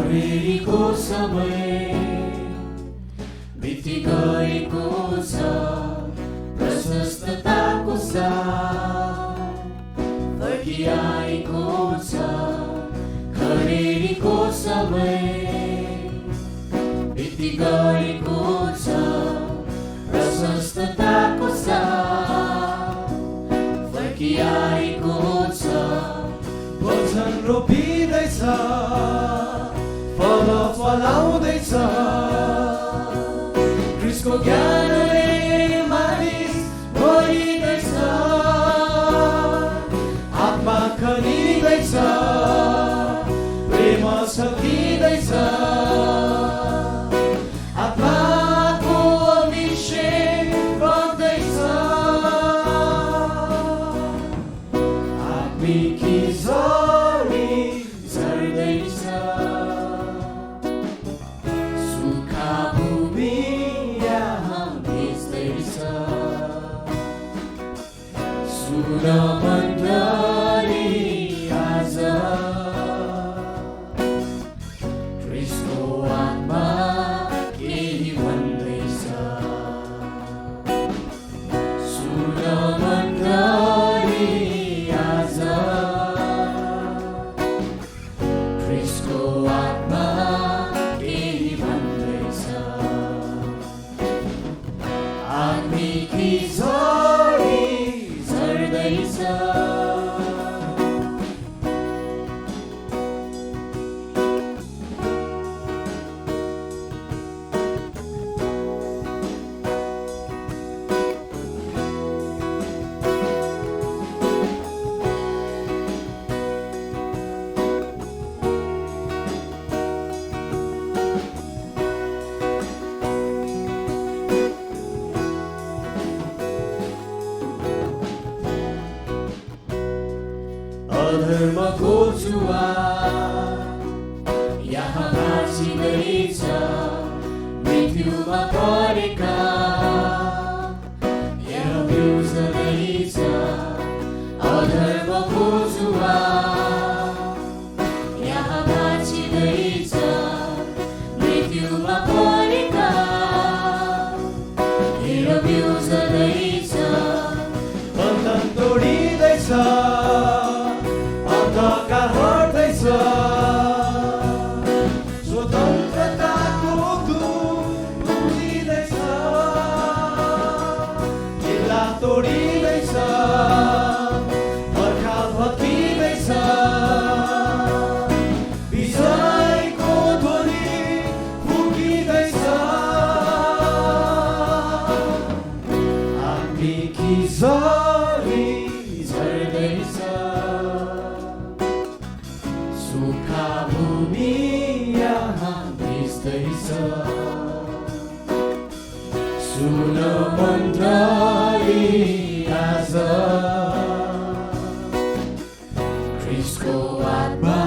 फेरिको समय बिति गएको छ, प्रशस्तताको साथ फर्किआएको छ। खरेरीको समय बिति गएको छ, प्रशस्तताको साथ फर्किआएको छ। वचन रोपिँदैछ, फल फलाउँदैछ, क्रिस्टको ज्ञानले मानिस भरिँदैछ, आत्मा खनिँदैछ, प्रेम छल्किँदैछ, आत्माको अभिषेक बग्दैछ, आत्मिकी झरी झर्दैछ। सुन मण्डली आज क्रिस्टको आत्मा केही भन्दैछ। सुन मण्डली आज क्रिस्टको आत्मा केही भन्दैछ। आत्मिकी झरी अधर्मको जुवा यहाँ भाँचिँदैछ, मृत्युमा परेका यहाँ बिउझदैछ। अधर्मको जुवा यहाँ भाँचिँदैछ, मृत्युमा परेका यहाँ बिउझदैछ। बन्धन तोडिँदैछ, अंधकार हट्दैछ, स्वतन्त्रताको धुन उठिँदैछ, जिल्ला तोडिँदैछ, बर्खा भत्किँदैछ, विजयको सुखा भूमि यहाँ भिज्दैछ सुन मण्डली आज ख्रिस्टको आत्मा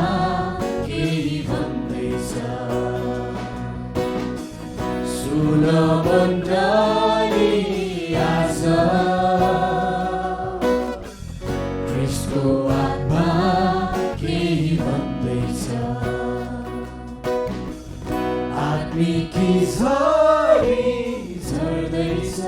केही भन्दैछ सुन मण्डली आज ख्रिस्टको आत्मा केही भन्दैछ आत्मिकी झरी झर्दैछ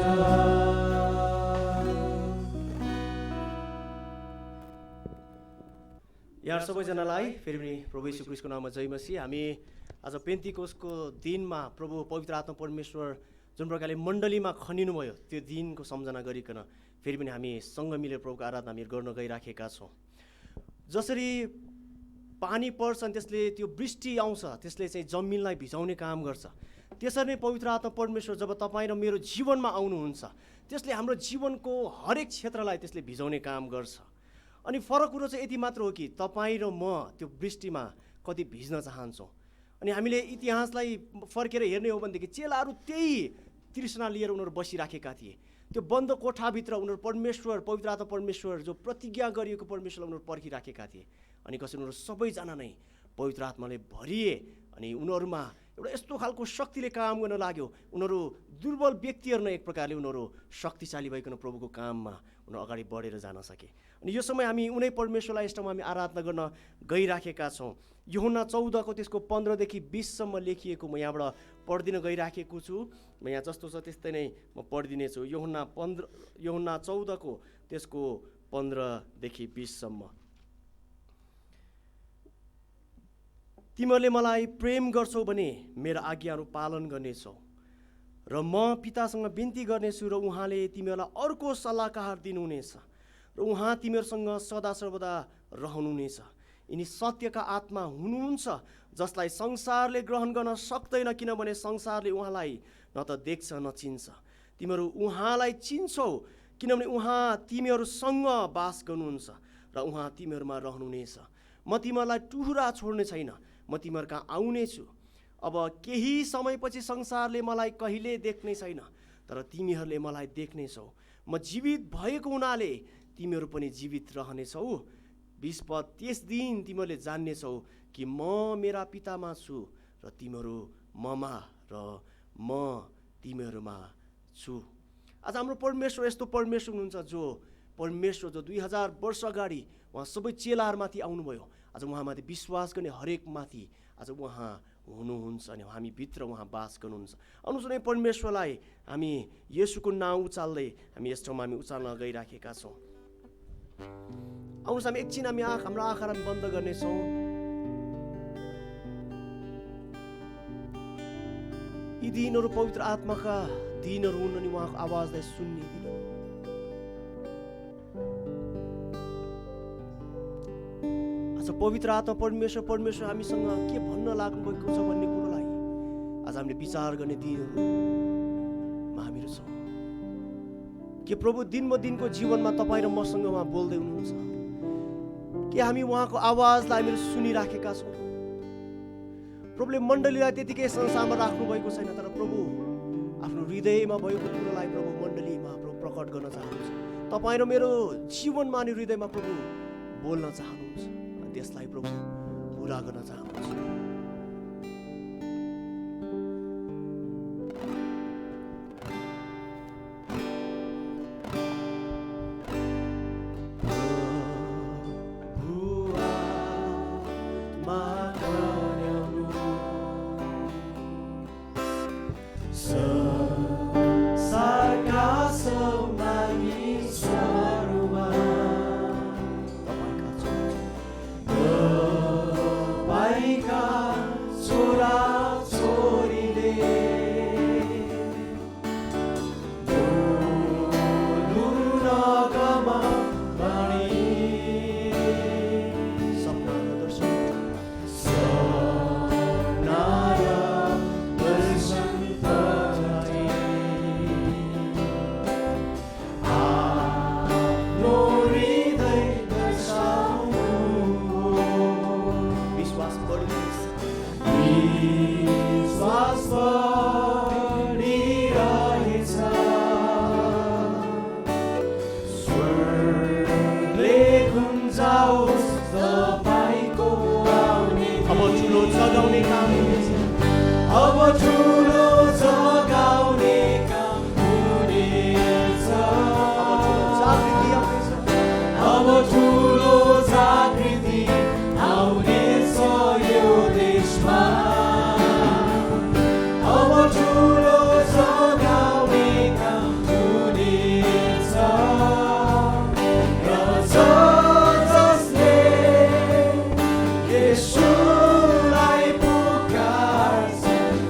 यहाँ सबैजनालाई फेरि पनि प्रभु यीशु ख्रीष्टको नाममा जय मसीह। हामी आज पेन्तिकोसको दिनमा प्रभु पवित्र आत्मा परमेश्वर जुन प्रकारले मण्डलीमा खनिनुभयो त्यो दिनको सम्झना गरिकन फेरि पनि हामी सँग मिलेर प्रभुको आराधना हामी गर्न गइराखेका छौँ। जसरी पानी पर्छ अनि त्यसले त्यो वृष्टि आउँछ त्यसले चाहिँ जमिनलाई भिजाउने काम गर्छ, त्यसरी नै पवित्र आत्मा परमेश्वर जब तपाईँ र मेरो जीवनमा आउनुहुन्छ त्यसले हाम्रो जीवनको हरेक क्षेत्रलाई त्यसले भिजाउने काम गर्छ। अनि फरक कुरो चाहिँ यति मात्र हो कि तपाईँ र म त्यो वृष्टिमा कति भिज्न चाहन्छौँ। अनि हामीले इतिहासलाई फर्केर हेर्ने हो भनेदेखि चेलाहरू त्यही तृष्णा लिएर उनीहरू बसिराखेका थिए। त्यो बन्द कोठाभित्र उनीहरू परमेश्वर पवित्र आत्मा परमेश्वर जो प्रतिज्ञा गरिएको परमेश्वरलाई उनीहरू पर्खिराखेका थिए। अनि कसरी उनीहरू सबैजना नै पवित्र आत्माले भरिए अनि उनीहरूमा एउटा यस्तो खालको शक्तिले काम गर्न लाग्यो। उनीहरू दुर्बल व्यक्तिहरू नै एक प्रकारले उनीहरू शक्तिशाली भइकन प्रभुको काममा उनीहरू अगाडि बढेर जान सके। अनि यो समय हामी उनै परमेश्वरलाई यस ठाउँमा हामी आराधना गर्न गइराखेका छौँ। यूहन्ना 14 त्यसको 15 देखि 20 सम्म लेखिएको म यहाँबाट पढिदिन गइराखेको छु। म यहाँ जस्तो छ त्यस्तै नै म पढिदिनेछु। यूहन्ना 14 त्यसको 15 देखि 20 सम्म। तिमीहरूले मलाई प्रेम गर्छौ भने मेरा आज्ञाहरू पालन गर्नेछौ र म पितासँग बिन्ती गर्नेछु र उहाँले तिमीहरूलाई अर्को सल्लाहकार दिनुहुनेछ र उहाँ तिमीहरूसँग सदा सर्वदा रहनुहुनेछ। यिनी सत्यका आत्मा हुनुहुन्छ जसलाई संसारले ग्रहण गर्न सक्दैन किनभने संसारले उहाँलाई न त देख्छ न चिन्छ। तिमीहरू उहाँलाई चिन्छौ किनभने उहाँ तिमीहरूसँग बास गर्नुहुन्छ र उहाँ तिमीहरूमा रहनुहुनेछ। म तिमीहरूलाई टुहुरा छोड्ने छैन, म तिमीहरू कहाँ आउनेछु। अब केही समयपछि संसारले मलाई कहिले देख्ने छैन तर तिमीहरूले मलाई देख्नेछौ। म जीवित भएको हुनाले तिमीहरू पनि जीवित रहनेछौ। 20 पद त्यस दिन तिमीहरूले जान्नेछौ कि म मेरा पितामा छु र तिमीहरू ममा र म तिमीहरूमा छु। आज हाम्रो परमेश्वर यस्तो परमेश्वर हुनुहुन्छ जो परमेश्वर जो 2000 वर्ष अगाडि उहाँ सबै चेलाहरूमाथि आउनुभयो। आज उहाँमाथि विश्वास गर्ने हरेक माथि आज उहाँ हुनुहुन्छ अनि हामी भित्र उहाँ बास गर्नुहुन्छ। आउनुहोस् न परमेश्वरलाई हामी येशूको नाउँ उचाल्दै हामी यस ठाउँमा हामी उचाल्न गइराखेका छौँ। आउनुहोस् हामी एकछिन हामी हाम्रो आँखालाई बन्द गर्नेछौँ। यी दिनहरू पवित्र आत्माका दिनहरू हुन् अनि उहाँको आवाजलाई सुन्ने दिन। आज पवित्र आत्मा परमेश्वर हामीसँग के भन्न लाग्नु भएको छ भन्ने कुरोलाई आज हामीले विचार गर्ने दिनहरूमा हामीहरू छौँ। के प्रभु दिनको जीवनमा तपाईँ र मसँग उहाँ बोल्दै हुनुहुन्छ? के हामी उहाँको आवाजलाई हामीले सुनिराखेका छौँ? प्रभुले मण्डलीलाई त्यतिकै संसारमा राख्नु भएको छैन तर प्रभु आफ्नो हृदयमा भएको कुरोलाई प्रभु मण्डलीमा प्रभु प्रकट गर्न चाहनुहुन्छ। तपाईँ र मेरो जीवनमा अनि हृदयमा प्रभु बोल्न चाहनुहुन्छ, त्यसलाई प्रभु पुरा गर्न चाहनुहुन्छ। विश्वास बढिरहेछ स्वर्गले गुन्जाओस् तपाईको आउने अब ठुलो जगाउने काम हुनेछ अब ठुलो जगाउने काम हुनेछ अब ठुलो जागृति आउनेछ यो देशमा अब ठुलो जगाउने काम हुनेछ र जसले येशूलाई पुकार्छ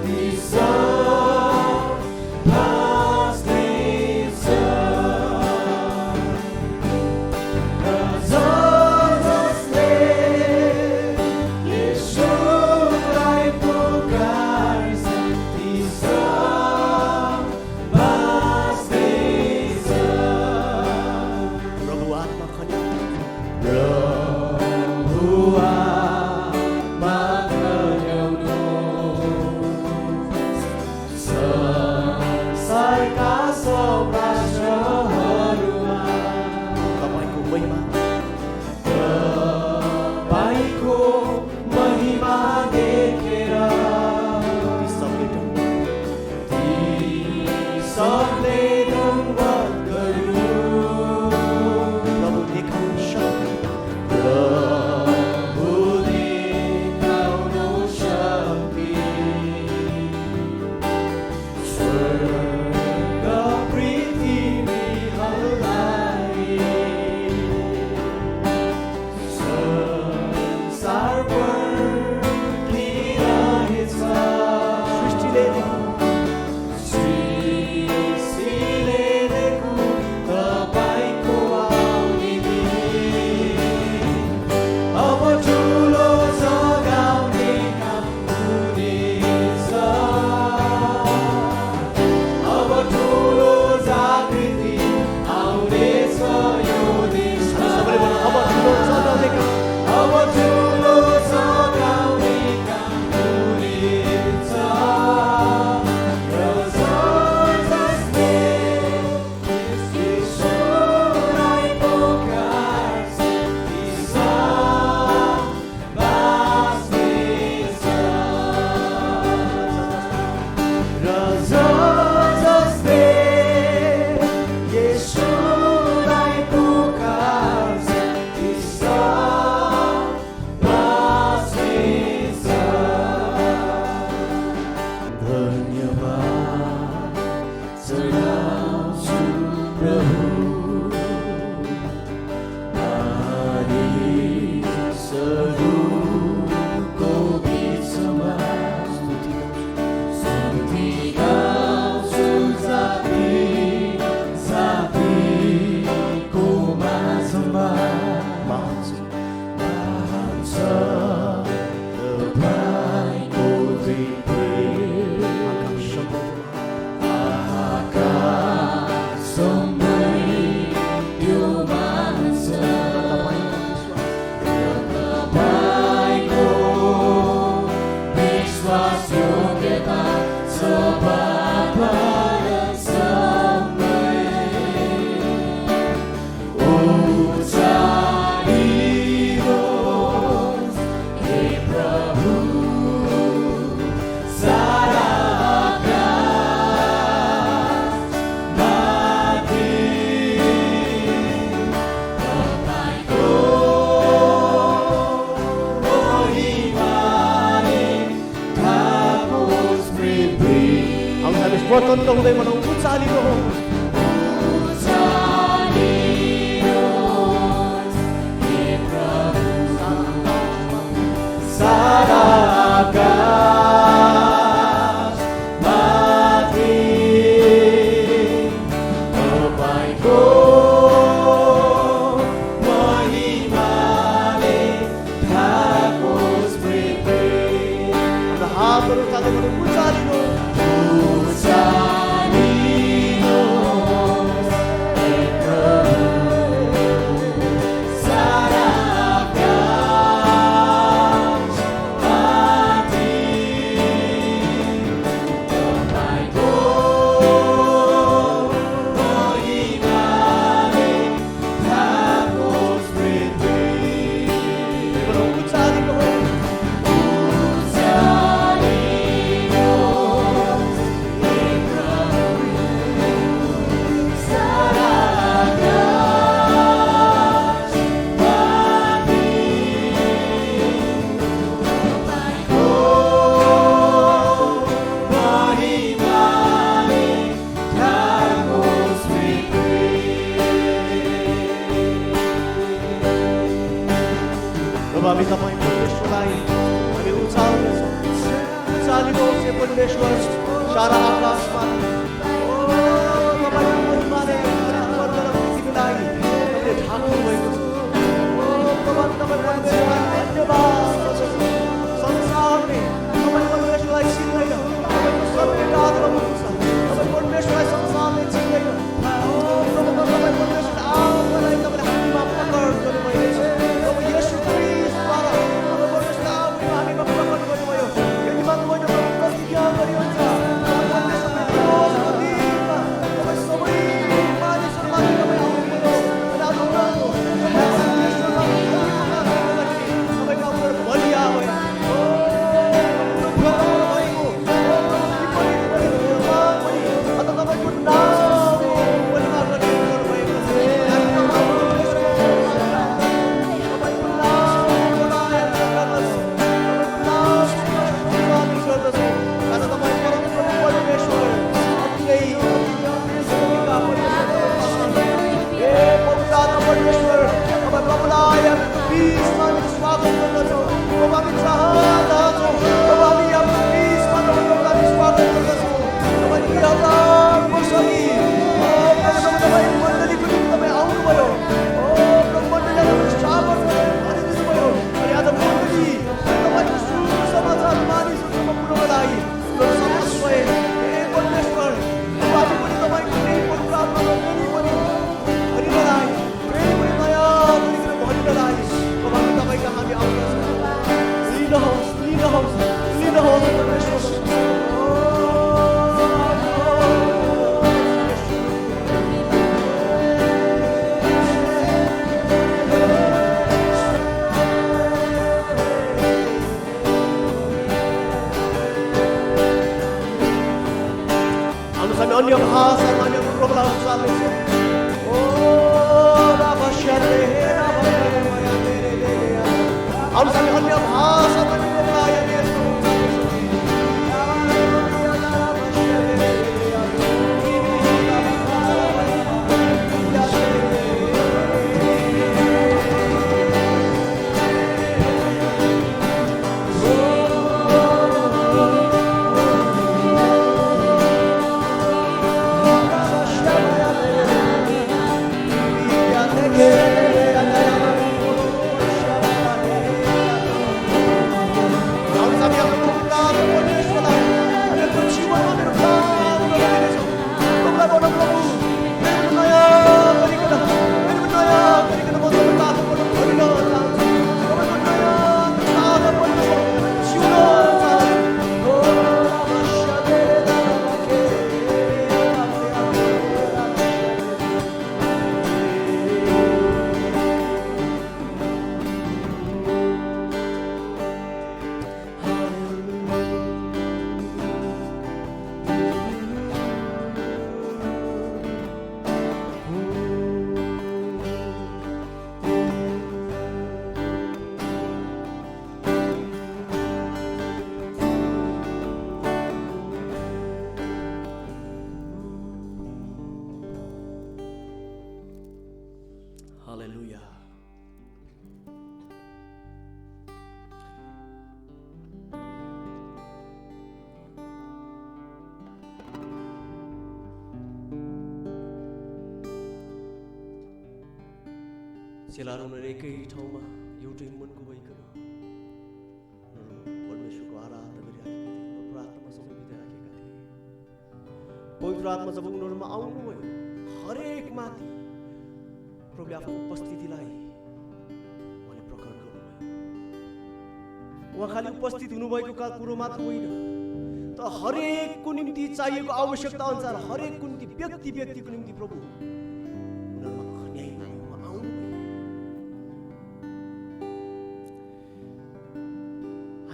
ती सब बाँच्नेछ र जसले येशूलाई पुकार्छ ती सब बाँच्नेछ प्रभु आत्मा खन्यो प्रभु आत्मा खन्याउनु संसारका सब राष्ट्रहरूमा तपाईँको महिमा तपाईँको महिमा देखेर ती ती सबले सबले धन्यवाद गरौँ प्रभु देखाउनु सक्नु प्रभु देखाउनु शक्ति स्वर्ग पृथ्वीहरूलाई संसार पर्खिरहेछ सृष्टिले सृष्टिले देखु तपाईको आउने दिन अब ठुलो जगाउने काम हुनेछ अब ठुलो जागृति आउनेछ यो देशमा सबैले भन्नु, अब ठुलो जगाउने काम अब ठुलो जगाउने काम हुनेछ र जसले येशूलाई पुकार्छ ती सब बाँच्नेछ र जसले येशूलाई पुकार्छ ती सब बाँच्नेछ धन्यवाद चढाउँछु प्रभु मानिसहरूको बिचमा स्तुति गाउँछु जाति जातिको माझमा महान छ तपाईँको प्रेम आकाशमै त्यो महान छ तपाईँको विश्वास योग्यता छ बाबासँगै उचालिनुहोस् हे प्रभु सारा आकाशमाथि तपाईँको महिमाले ढाकोस् पृथ्वी आउँछ हामी स्वतन्त्र हुँदै भनौँ उचालिनुहोस् उचालिनुहोस् हे प्रभु सारा आकाशमाथि तपाईँको महिमाले ढाकोस् पृथ्वी हाम्रो हातहरू उठाउँदै भनौँ उचालिनुहोस् उचालिनुहोस् हे प्रभु सारा आकाशमाथि परमेश्वर सारा आकाशमा तपाईँको महिमाले पृथ्वीलाई तपाईँले ढाक्नु भएको छ। तपाईँ परमेश्वरलाई धन्यवाद संसारले तपाईँ परमेश्वरलाई चिन्दैन, तपाईँको सत्यका आधारमा छ। तपाईँ परमेश्वरलाई संसारले चिन्दैन। तपाईँ परमेश्वर आफूलाई तपाईँले हामीमा प्रकट गर्नुभएको छ। तपाईँ येशू ख्रीष्टद्वारा तपाईँ परमेश्वर आफूले हामीमा प्रकट गर्नुभयो। यदि मैले प्रतिज्ञा गरिन्छ तपाईँ परमेश्वरले रोजको दिनमा तपाईँ सबै मानिसहरूमाथि तपाईँ आउनुभयो र आज उहाँको तपाईँको आफ्नो बलि आयो। तपाईँको नाम बलिमा गर्नुभएको छ। तपाईँको नाम गर्दछ। आज तपाईँ परमेश्वर परमेश्वर तपाईँ प्रभुलाई बिचमा स्वागत गर्दछौँ। हामी चाहन्छौँ हामी आफ्नो बिचमा तपाईँलाई स्वागत गर्दछौँ। तपाईँ हजार वर्षअघि तपाईँ मण्डलीको निम्ति तपाईँ आउनुभयो। मण्डलीलाई स्वागत भनिदिनुभयो। अनि आज मण्डली तपाईँको सुसमाचार मानिसहरूसम्म पुर्याउनको लागि समक्ष भए। हे परमेश्वर हामी पनि तपाईँको केही पवित्र फेरि पनि भरिनलाई फेरि पनि नयाँ गरिकन भरिनलाई हामी तपाईँका हामी आउँदछौँ। लिनुहोस् लिनुहोस् लिनुहोस् परमेश्वर। अन्य भाषा अन्य प्रबल अनुसारले ओ राबशरे अन्य भाषा चेलाहरू उनीहरू एकै ठाउँमा एउटै मनको भइकन परमेश्वरको आराधना गरिराखेका थिए, प्रार्थनामा समय बिताइराखेका थिए। पवित्र आत्मा जब उनीहरूमा आउनुभयो, हरेक माथि प्रभुले आफ्नो उपस्थितिलाई उहाँले प्रकट गर्नुभयो। उहाँ खालि उपस्थित हुनुभएको कुरो मात्र होइन, तर हरेकको निम्ति चाहिएको आवश्यकता अनुसार हरेकको निम्ति व्यक्तिको निम्ति प्रभु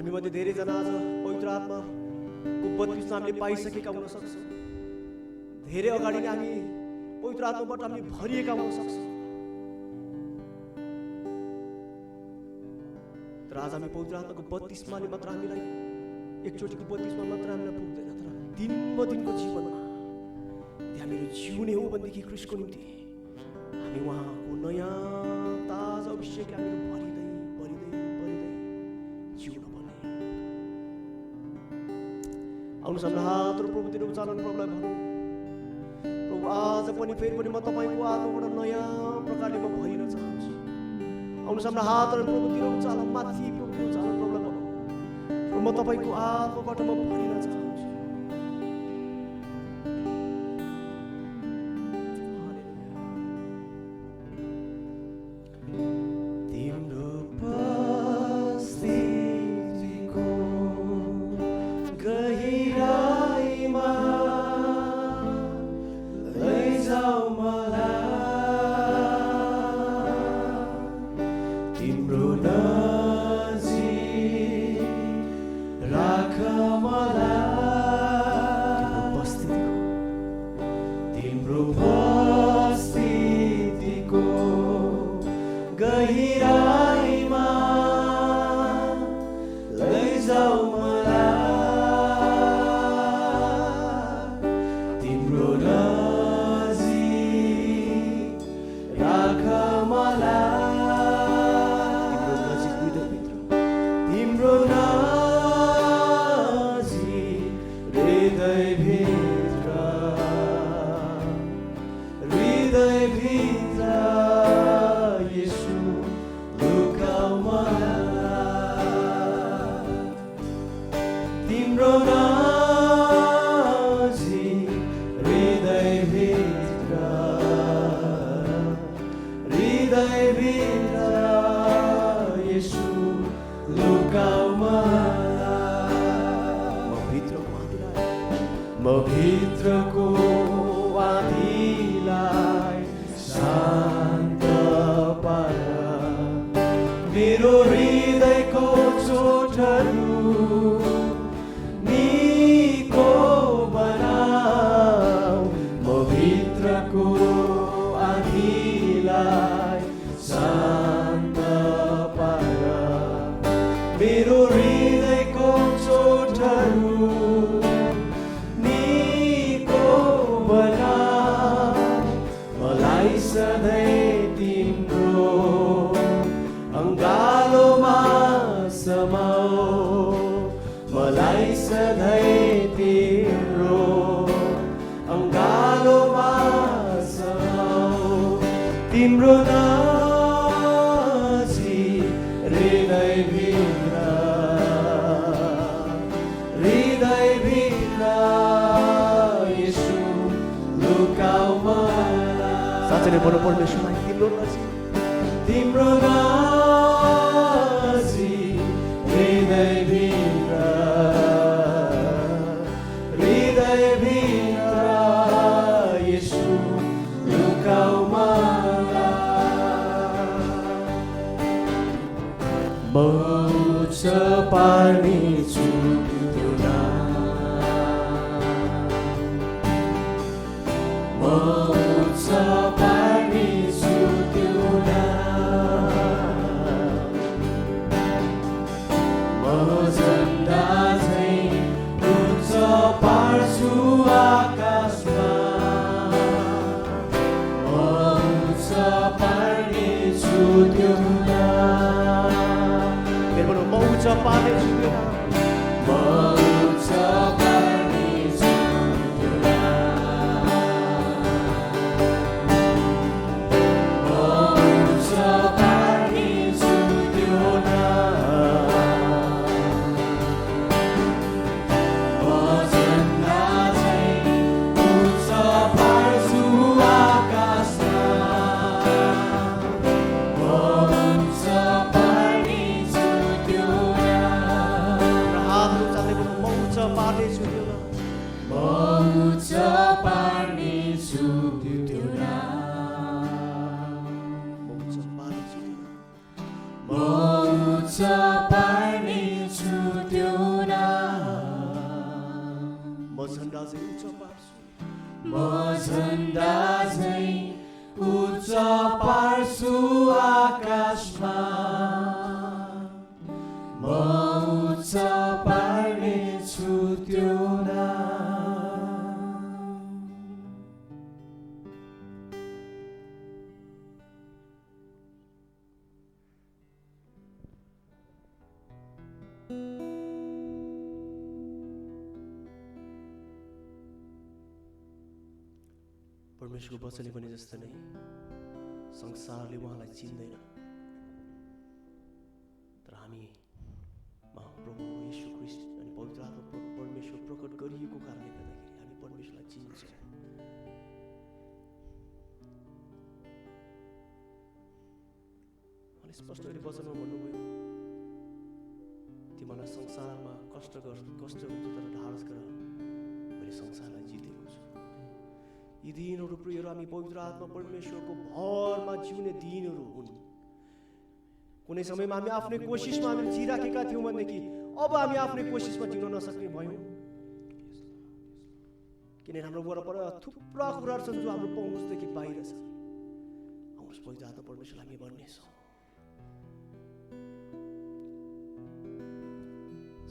हामी मध्ये धेरैजना आज पवित्र आत्माको बत्तिसमा हामीले पाइसकेका हुन सक्छौँ। धेरै अगाडि नै हामी पवित्र आत्माबाट हामी भरिएका हुन सक्छौँ। तर आज हामी पवित्र आत्माको बत्तिसमाले मात्र हामीलाई एकचोटिको बत्तिसमा मात्र हामीलाई पुग्दैन, तर दिनको जीवनमा हामीहरू जिउने हो भनेदेखि क्रिस्टको निम्ति हामी उहाँको नयाँ ताजा अभिषेक हामीहरू भरिँदै जिउनु पर्ने। आउनुहोस् हाम्रो हातहरू प्रभुतिर उचालन प्रभुलाई भनौँ, प्रभु आज पनि फेरि पनि म तपाईँको आत्माबाट नयाँ प्रकारले म भरिन चाहन्छु। आउनुहोस् हाम्रो हातहरू प्रभुतिर उचालन, माथि प्रभुतिर उचालन प्रभुलाई भनौँ, म तपाईँको आत्माबाट म भरिन चाहन्छु। भित्रको आँधीलाई शान्त पार, मेरो हृदयको चोटहरू निको बनाऊ। म भित्रको आँधीलाई शान्त पार, मेरो हृदयको चोटहरू सधैँ तिम्रो अङ्गालोमा समाऊ, मलाई सधैँ तिम्रो अङ्गालोमा समाऊ। तिम्रो नजिक हृदयभित्र येशू लुकाऊ साँच्चै नै बोलो परमेश्वरलाई, तिम्रो नजिक हृदयभित्र येशू लुकाऊ मलाई। म उच्च पार्नेछु त्यो नाम, म उच्च पार्नेछु त्यो नाम, म झन्डा झैँ उच्च पार्छु आकाशमा, म उच्च पार्नेछु त्यो नाम। म उच्च पार्नेछु त्यो नाम, म उच्च पार्नेछु त्यो नाम, म उच्च पार्नेछु त्यो नाम, म झन्डा झैँ उच्च पार्छु आकाशमा, म उच्च पार्नेछु त्यो नाम। हातहरू चाल्दै बोलो, म उच्च पार्नेछु त्यो नाम, म उच्च पार्नेछु त्यो नाम, म उच्च पार्नेछु त्यो नाम, म उच्च पार्नेछु त्यो नाम, म झन्डा चाहिँ उच्च पार्छु, म झन्डा झैँ उच्च पार्छु आकाशमा, म उच्च पार्नेछु त्यो नाम। परमेश्वरको वचनले भने जस्तो नै संसारले उहाँलाई चिन्दैन, तर हामी महाप्रभु येशू ख्रीष्ट अनि पवित्र आत्मा प्रभु परमेश्वर प्रकट गरिएको कारणले गर्दाखेरि हामी परमेश्वरलाई चिन्छौँ। उहाँले स्पष्ट गरी वचनमा भन्नुभयो, तिमीलाई संसारमा कष्ट हुन्छ तर ढाडस गर, मैले संसारलाई जितेको छु। यी दिनहरू प्रियहरू हामी पवित्र आत्मा परमेश्वरको भरमा जिउने दिनहरू हुन्। कुनै समयमा हामी आफ्नै कोसिसमा हामी जिराखेका थियौँ भनेदेखि अब हामी आफ्नै कोसिसमा जिउन नसक्ने भयौँ, किनभने हाम्रो वरपर थुप्रा कुराहरू छन् जो हाम्रो पहुँचदेखि बाहिर छ। हाम्रो पवित्र आत्मा परमेश्वरलाई हामी भन्नेछौँ,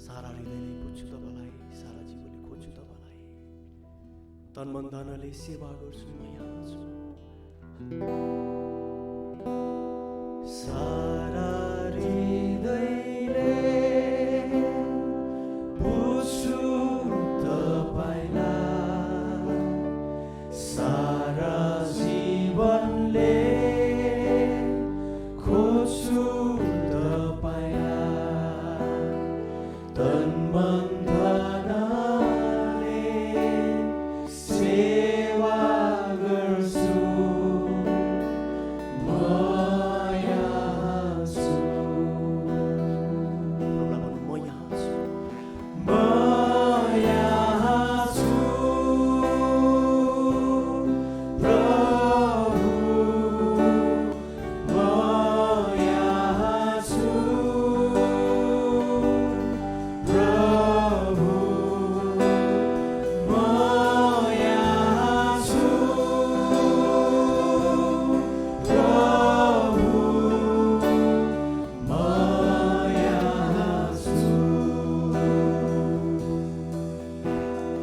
सारा हृदयले खोज्छु तपाईँलाई, सारा जीवनले खोज्छु तपाईँलाई, तन मन धनले सेवा गर्छु म यहाँ छु। सारा हृदयले खोज्छु तपाईँलाई, सारा जीवनले खोज्छु तपाईँलाई, तन मन धनले सेवा गर्छु म यहाँ छु। म यहाँ छु, म यहाँ छु प्रभु, म यहाँ छु प्रभु, म यहाँ छु प्रभु, म यहाँ छु।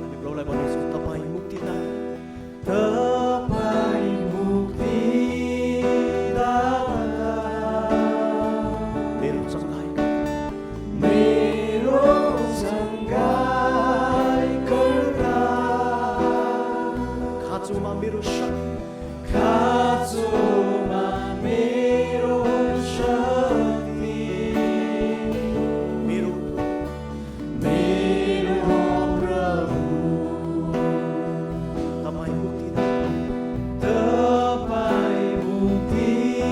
हामी प्रभुलाई भन्नेछौँ, तपाईँ मुक्तिदाता, तपाईँ मुक्तिदाता, मेरो सङ्घायक, मेरो सङ्घायकर्ता, खाँचोमा मेरो शक्ति, खाँचोमा मेरो शक्ति, मेरो प्रभु, तपाईँ मुक्तिदाता, तपाईँ मुक्तिदाता,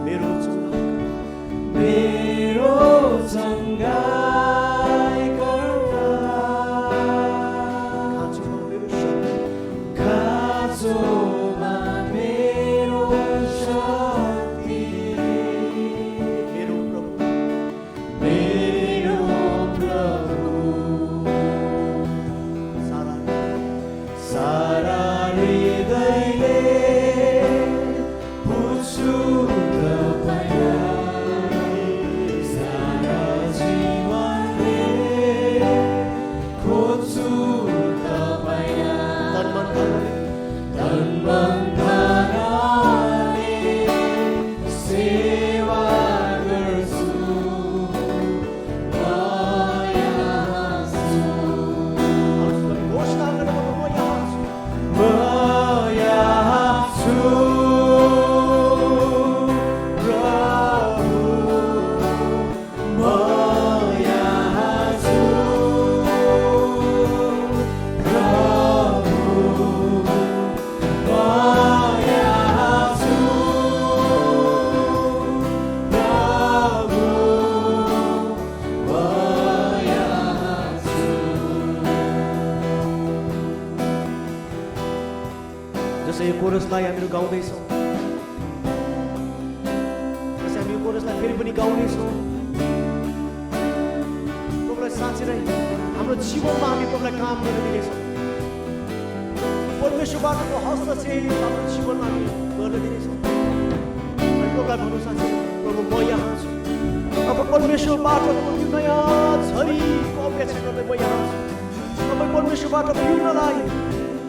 मेरो सङ्घायकर्ता, खाँचोमा मेरो शक्ति, खाँचोमा मेरो शक्ति, मेरो प्रभु, सारा हृदयले खोज्छु तपाईँलाई, सारा जीवनले खोज्छु तपाईँलाई, तन मन धनले सेवा गर्छु म यहाँ छु। घोषणा गर्नु, म यहाँ छु प्रभु, म यहाँ छु प्रभु, म यहाँ छु प्रभु, म यहाँ छु। जसै यो कोरसलाई हामीहरू गाउँदैछौँ, जसै हामी यो कोरसलाई फेरि पनि गाउँदैछौँ, प्रभुलाई साँच्चै नै हाम्रो जीवनमा हामी प्रभुलाई काम गर्न दिनेछौँ। परमेश्वरबाटको हस्तक्षेप हाम्रो जीवनमा हामी गर्न दिनेछौँ। हामी प्रभुलाई भन्नु साँच्चै, प्रभु म यहाँ छु, अब परमेश्वरबाटको त्यो नयाँ झरीको अपेक्षा गर्दै म यहाँ छु। तपाईँ परमेश्वरबाट पिउनलाई,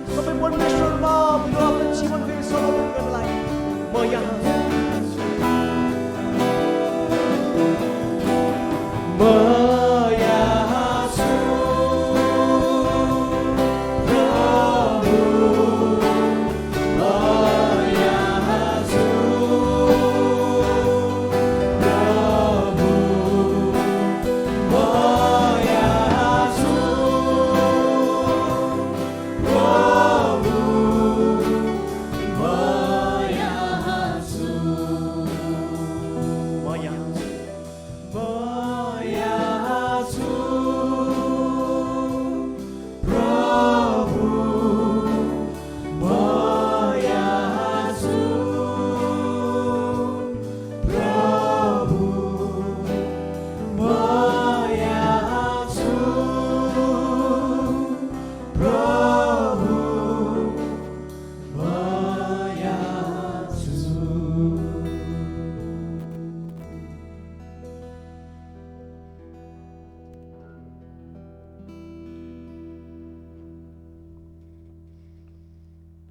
तपाईँ परमेश्वरमा मेरो आफ्नो जीवन फेरि समर्पण गर्नलाई म यहाँ छु। म यहाँ छु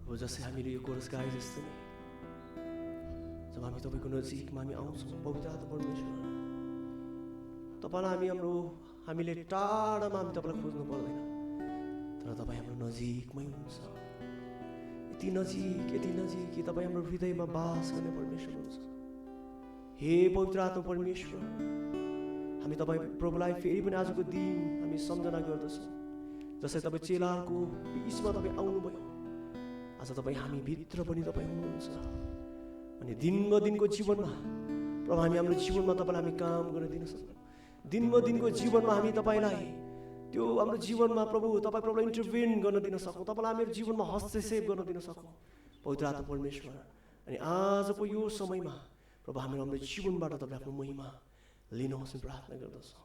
प्रभु जसै हामीले यो कोरस गाए जस्तो नै जब हामी तपाईँको नजिकमा हामी आउँछौँ पवित्र आत्मा परमेश्वर तपाईँलाई हामीले टाढामा हामी तपाईँलाई खोज्नु पर्दैन तर तपाईँ हाम्रो नजिकमै हुनुहुन्छ यति नजिक कि तपाईँ हाम्रो हृदयमा बास गर्ने परमेश्वर हुनुहुन्छ हे पवित्र आत्मा परमेश्वर हामी तपाईँ प्रभुलाई फेरि पनि आजको दिन हामी सम्झना गर्दछौँ जसरी तपाईँ चेलाहरूको बिचमा तपाईँ आउनुभयो आज तपाईँ हामी भित्र पनि तपाईँ हुनुहुन्छ अनि दिनको जीवनमा प्रभु हामी हाम्रो जीवनमा तपाईँलाई हामी काम गर्न दिन सक्छौँ दिनको जीवनमा हामी तपाईँलाई त्यो हाम्रो जीवनमा प्रभुलाई इन्टरभेन गर्न दिन सकौँ तपाईँलाई हाम्रो जीवनमा हस्तक्षेप गर्न दिन सकौँ पवित्र आत्मा परमेश्वर अनि आजको यो समयमा प्रभु हाम्रो जीवनबाट तपाईँ आफ्नो महिमा लिनुहोस् प्रार्थना गर्दछौँ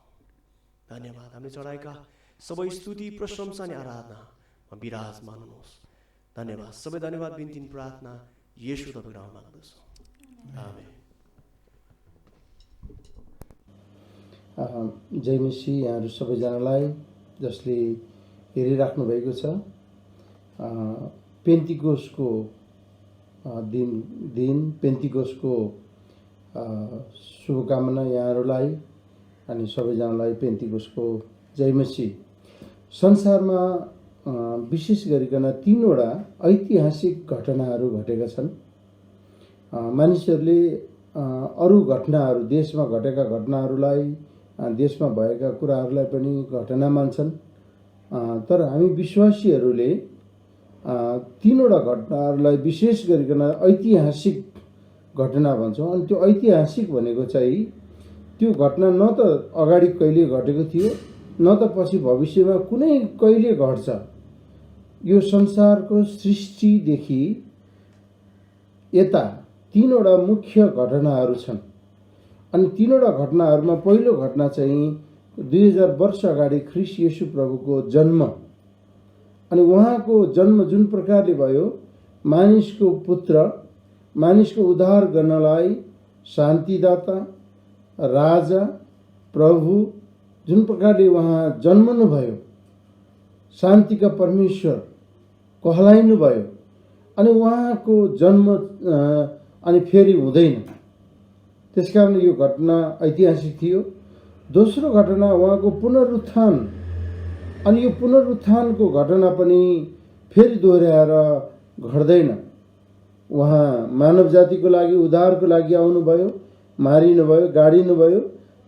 धन्यवाद हामीले चढाएका सबै स्तुति प्रशंसा अनि आराधनामा विराजमान हुनुहोस् धन्यवाद सबै धन्यवाद बिन्ती प्रार्थना येशू तपाईँको नाममा माग्दछौँ आमेन जय मसीह यहाँहरू सबैजनालाई जसले हेरिराख्नु भएको छ पेन्टिकोसको दिन पेन्टिकोसको शुभकामना यहाँहरूलाई अनि सबैजनालाई पेन्टिकोसको जय मसीह संसारमा विशेष गरिकन 3वटा ऐतिहासिक घटनाहरू घटेका छन् मानिसहरूले अरू घटनाहरू देशमा घटेका घटनाहरूलाई देशमा भएका कुराहरूलाई पनि घटना मान्छन् तर हामी विश्वासीहरूले 3वटा घटनाहरूलाई विशेष गरिकन ऐतिहासिक घटना भन्छौँ अनि त्यो ऐतिहासिक भनेको चाहिँ त्यो घटना न त अगाडि कहिले घटेको थियो न त पछि भविष्यमा कुनै कहिले घट्छ यो संसारको सृष्टिदेखि यता 3वटा मुख्य घटनाहरू छन् अनि 3वटा घटनाहरूमा पहिलो घटना चाहिँ 2000 वर्ष अगाडि ख्रीष्ट येशू प्रभुको जन्म अनि उहाँको जन्म जुन प्रकारले भयो मानिसको पुत्र मानिसको उद्धार गर्नलाई शान्तिदाता राजा प्रभु जुन प्रकारले उहाँ जन्मनु भयो शान्तिका परमेश्वर कहलाइनु भयो अनि उहाँको जन्म अनि फेरि हुँदैन त्यसकारण यो घटना ऐतिहासिक थियो दोस्रो घटना उहाँको पुनरुत्थान अनि यो पुनरुत्थानको घटना पनि फेरि दोहोऱ्याएर घट्दैन उहाँ मानव जातिको लागि उद्धारको लागि आउनुभयो मारिनुभयो गाडिनुभयो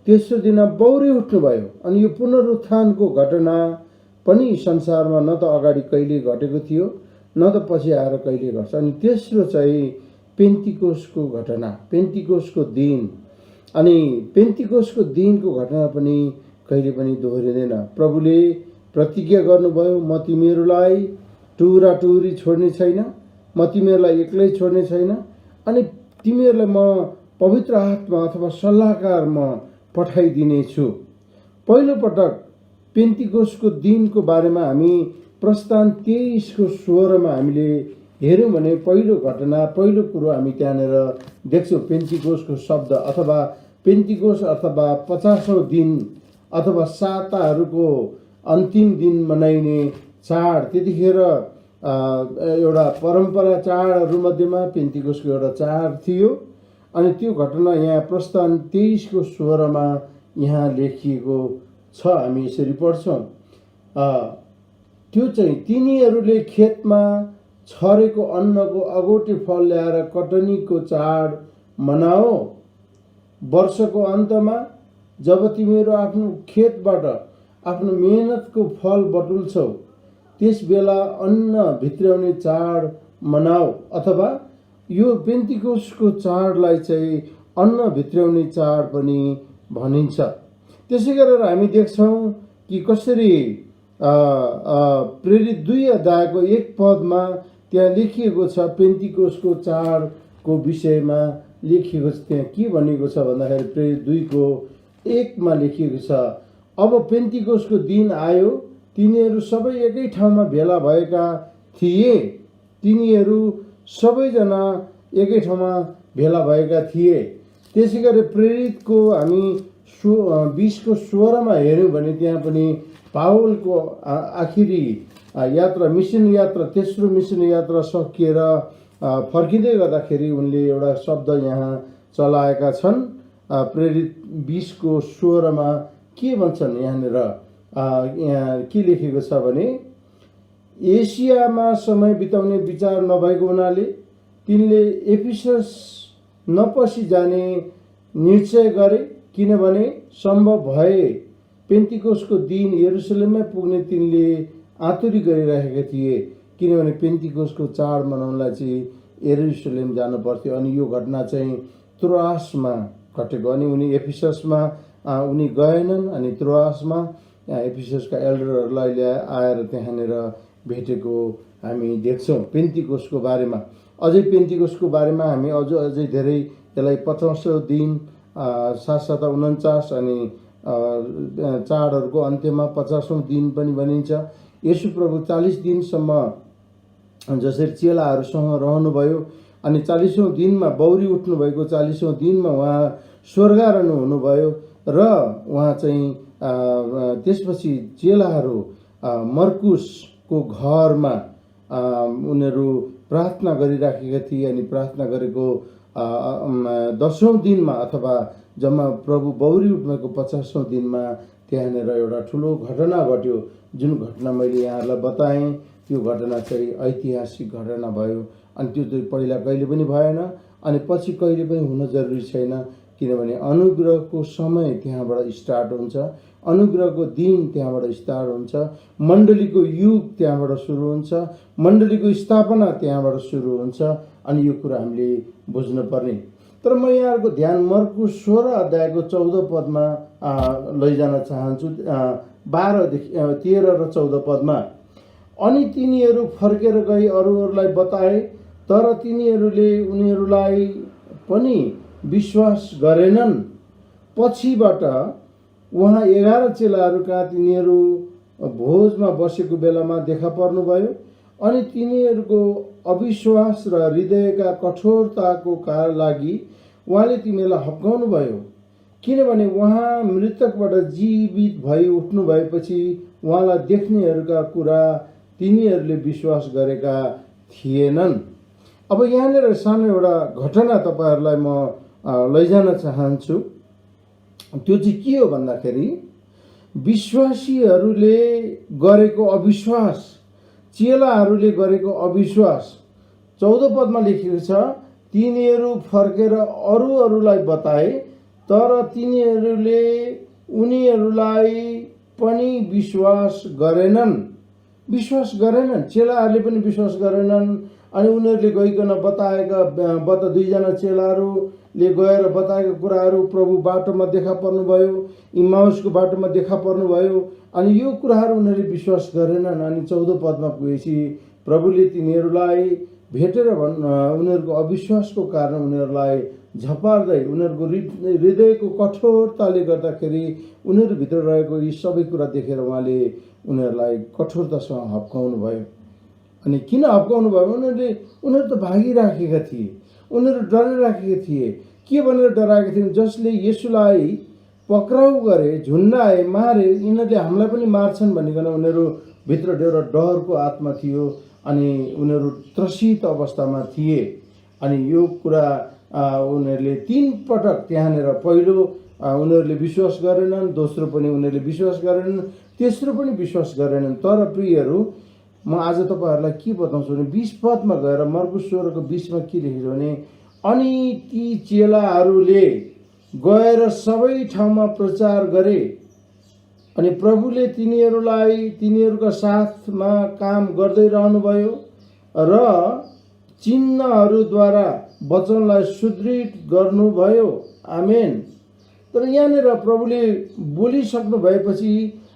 तेस्रो दिन बौरी उठ्नुभयो अनि यो पुनरुत्थानको घटना पनि संसारमा न त अगाडि कहिले घटेको थियो न त पछि आएर कहिले घट्छ अनि तेस्रो चाहिँ पेन्टिकोसको घटना पेन्टिकोसको दिन अनि पेन्टिकोसको दिनको घटना पनि कहिले पनि दोहोरिँदैन प्रभुले प्रतिज्ञा गर्नुभयो म तिमीहरूलाई टुरा टुरी छोड्ने छैन म तिमीहरूलाई एक्लै छोड्ने छैन अनि तिमीहरूलाई म पवित्र आत्मा अथवा सल्लाहकार म पठाइदिनेछु पहिलो पटक पेन्टिकोसको दिनको बारेमा हामी प्रस्थान 23:16 हामीले हेऱ्यौँ भने पहिलो घटना पहिलो कुरो हामी त्यहाँनिर देख्छौँ पेन्टिकोसको शब्द अथवा पेन्टिकोस अथवा 50औं दिन अथवा साताहरूको अन्तिम दिन मनाइने चाड त्यतिखेर एउटा परम्परा चाडहरूमध्येमा पेन्टिकोसको एउटा चाड थियो अनि त्यो घटना यहाँ प्रस्थान 23:16 यहाँ लेखिएको छ हामी यसरी पढ्छौँ त्यो चाहिँ तिनीहरूले खेतमा छरेको अन्नको अगौटे फल ल्याएर कटनीको चाड मनाओ वर्षको अन्तमा जब तिमीहरू आफ्नो खेतबाट आफ्नो मेहनतको फल बटुल्छौ त्यस बेला अन्न भित्राउने चाड मनाओ अथवा यो पेन्टिकोसको चाडलाई चाहिँ अन्न भित्राउने चाड पनि भनिन्छ त्यसै गरेर हामी देख्छौँ कि कसरी प्रेरित 2 अध्यायको 1 पदमा त्यहाँ लेखिएको छ पेन्टिकोसको चाडको विषयमा लेखिएको छ त्यहाँ के भनेको छ भन्दाखेरि प्रेरित 2:1 लेखिएको छ अब पेन्टिकोसको दिन आयो तिनीहरू सबै एकै ठाउँमा भेला भएका थिए तिनीहरू सबैजना एकै ठाउँमा भेला भएका थिए त्यसै गरी प्रेरितको हामी 20:16 हेऱ्यौँ भने त्यहाँ पनि पावलको आखिरी यात्रा मिसन यात्रा तेस्रो मिसन यात्रा सकिएर फर्किँदै गर्दाखेरि उनले एउटा शब्द यहाँ चलाएका छन्। प्रेरित 20:16 के भन्छन् यहाँनिर, यहाँ के लेखेको छ भने, एसियामा समय बिताउने विचार नभएको हुनाले तिनले एफिसस नपसी जाने निश्चय गरे, किनभने सम्भव भए पेन्तिकोसको दिन यरुसलेममै पुग्ने तिनले आतुरी गरिरहेका थिए, किनभने पेन्तिकोसको चाड मनाउनलाई चाहिँ यरुसलेम जानु पर्थ्यो। अनि यो घटना चाहिँ त्रोआसमा घटेको। अनि उनी एफिससमा उनी गएनन्। अनि त्रोआसमा एफिससका एल्डरहरूलाई आएर त्यहाँनिर भेटेको हामी देख्छौँ। पेन्तिकोसको बारेमा अझै पेन्तिकोसको बारेमा हामी अझै धेरै यसलाई 50औं दिन, साथसाथै 49 अनि चाडहरूको अन्त्यमा 50औं दिन पनि भनिन्छ। येशू प्रभु 40 दिनसम्म जसरी चेलाहरूसँग रहनुभयो अनि 40औं दिनमा बौरी उठ्नुभएको 40औं दिनमा उहाँ स्वर्गारोहण हुनुभयो र उहाँ चाहिँ त्यसपछि चेलाहरू मर्कुसको घरमा उनीहरू प्रार्थना गरिराखेका थिए। अनि प्रार्थना गरेको 10औं दिनमा अथवा जम्मा प्रभु बौरी उठ्नुको 50औं दिनमा त्यहाँनिर एउटा ठुलो घटना घट्यो। जुन घटना मैले यहाँहरूलाई बताएँ त्यो घटना चाहिँ ऐतिहासिक घटना भयो। अनि त्यो चाहिँ पहिला कहिले पनि भएन अनि पछि कहिले पनि हुन जरुरी छैन, किनभने अनुग्रहको समय त्यहाँबाट स्टार्ट हुन्छ, अनुग्रहको दिन त्यहाँबाट स्टार्ट हुन्छ, मण्डलीको युग त्यहाँबाट सुरु हुन्छ, मण्डलीको स्थापना त्यहाँबाट सुरु हुन्छ। अनि यो कुरा हामीले बुझ्नुपर्ने। तर म यहाँहरूको ध्यान मर्कुस 16 अध्यायको 14 पदमा लैजान चाहन्छु। 12देखि 13 र 14 पदमा, अनि तिनीहरू फर्केर गई अरूहरूलाई बताए, तर तिनीहरूले उनीहरूलाई पनि विश्वास गरेनन्। पछिबाट उहाँ 11 चेलाहरूका तिनीहरू भोजमा बसेको बेलामा देखा पर्नुभयो। अनि तिनीहरूको अविश्वास र हृदयका कठोरताको लागि उहाँले तिनीहरूलाई हप्काउनु भयो, किनभने उहाँ मृतकबाट जीवित भई उठ्नु भएपछि उहाँलाई देख्नेहरूका कुरा तिनीहरूले विश्वास गरेका थिएनन्। अब यहाँनिर सानो एउटा घटना तपाईँहरूलाई म लैजान चाहन्छु। त्यो चाहिँ के हो भन्दाखेरि, विश्वासीहरूले गरेको अविश्वास, चेलाहरूले गरेको अविश्वास। 14 पदमा लेखेको छ, तिनीहरू फर्केर अरूहरूलाई बताए, तर तिनीहरूले उनीहरूलाई पनि विश्वास गरेनन्। विश्वास गरेनन्, चेलाहरूले पनि विश्वास गरेनन्। अनि उनीहरूले गइकन बताएका 2जना चेलाहरूले गएर बताएका कुराहरू प्रभु बाटोमा देखा पर्नुभयो, इमाउसको बाटोमा देखा पर्नुभयो। अनि यो कुराहरू उनीहरूले विश्वास गरेनन्। अनि 14 पदमा पुगेपछि प्रभुले तिनीहरूलाई भेटेर उनीहरूको अविश्वासको कारण उनीहरूलाई झपार्दै, उनीहरूको हृदयको कठोरताले गर्दाखेरि उनीहरूभित्र रहेको यी सबै कुरा देखेर उहाँले उनीहरूलाई कठोरतासँग हप्काउनु भयो। अनि किन हप्काउनु भयो? उनीहरू त भागिराखेका थिए, उनीहरू डराइराखेका थिए। के भनेर डराएका थिए? जसले येशूलाई पक्राउ गरे, झुन्डाए, मारे, यिनीहरूले हामीलाई पनि मार्छन् भनिकन उनीहरूभित्र एउटा डरको आत्मा थियो। अनि उनीहरू त्रसित अवस्थामा थिए। अनि यो कुरा उनीहरूले 3 पटक त्यहाँनिर, पहिलो उनीहरूले विश्वास गरेनन्, दोस्रो पनि उनीहरूले विश्वास गरेनन्, तेस्रो पनि विश्वास गरेनन्। तर प्रियहरू, म आज तपाईँहरूलाई के बताउँछु भने 20 पदमा गएर मर्कुस 16को 20मा के लेखेको भने, अनि ती चेलाहरूले गएर सबै ठाउँमा प्रचार गरे, अनि प्रभुले तिनीहरूलाई तिनीहरूका साथमा काम गर्दै रहनुभयो र चिन्हहरूद्वारा वचनलाई सुदृढ गर्नुभयो। आमेन। तर यहाँनिर प्रभुले बोलिसक्नु भएपछि,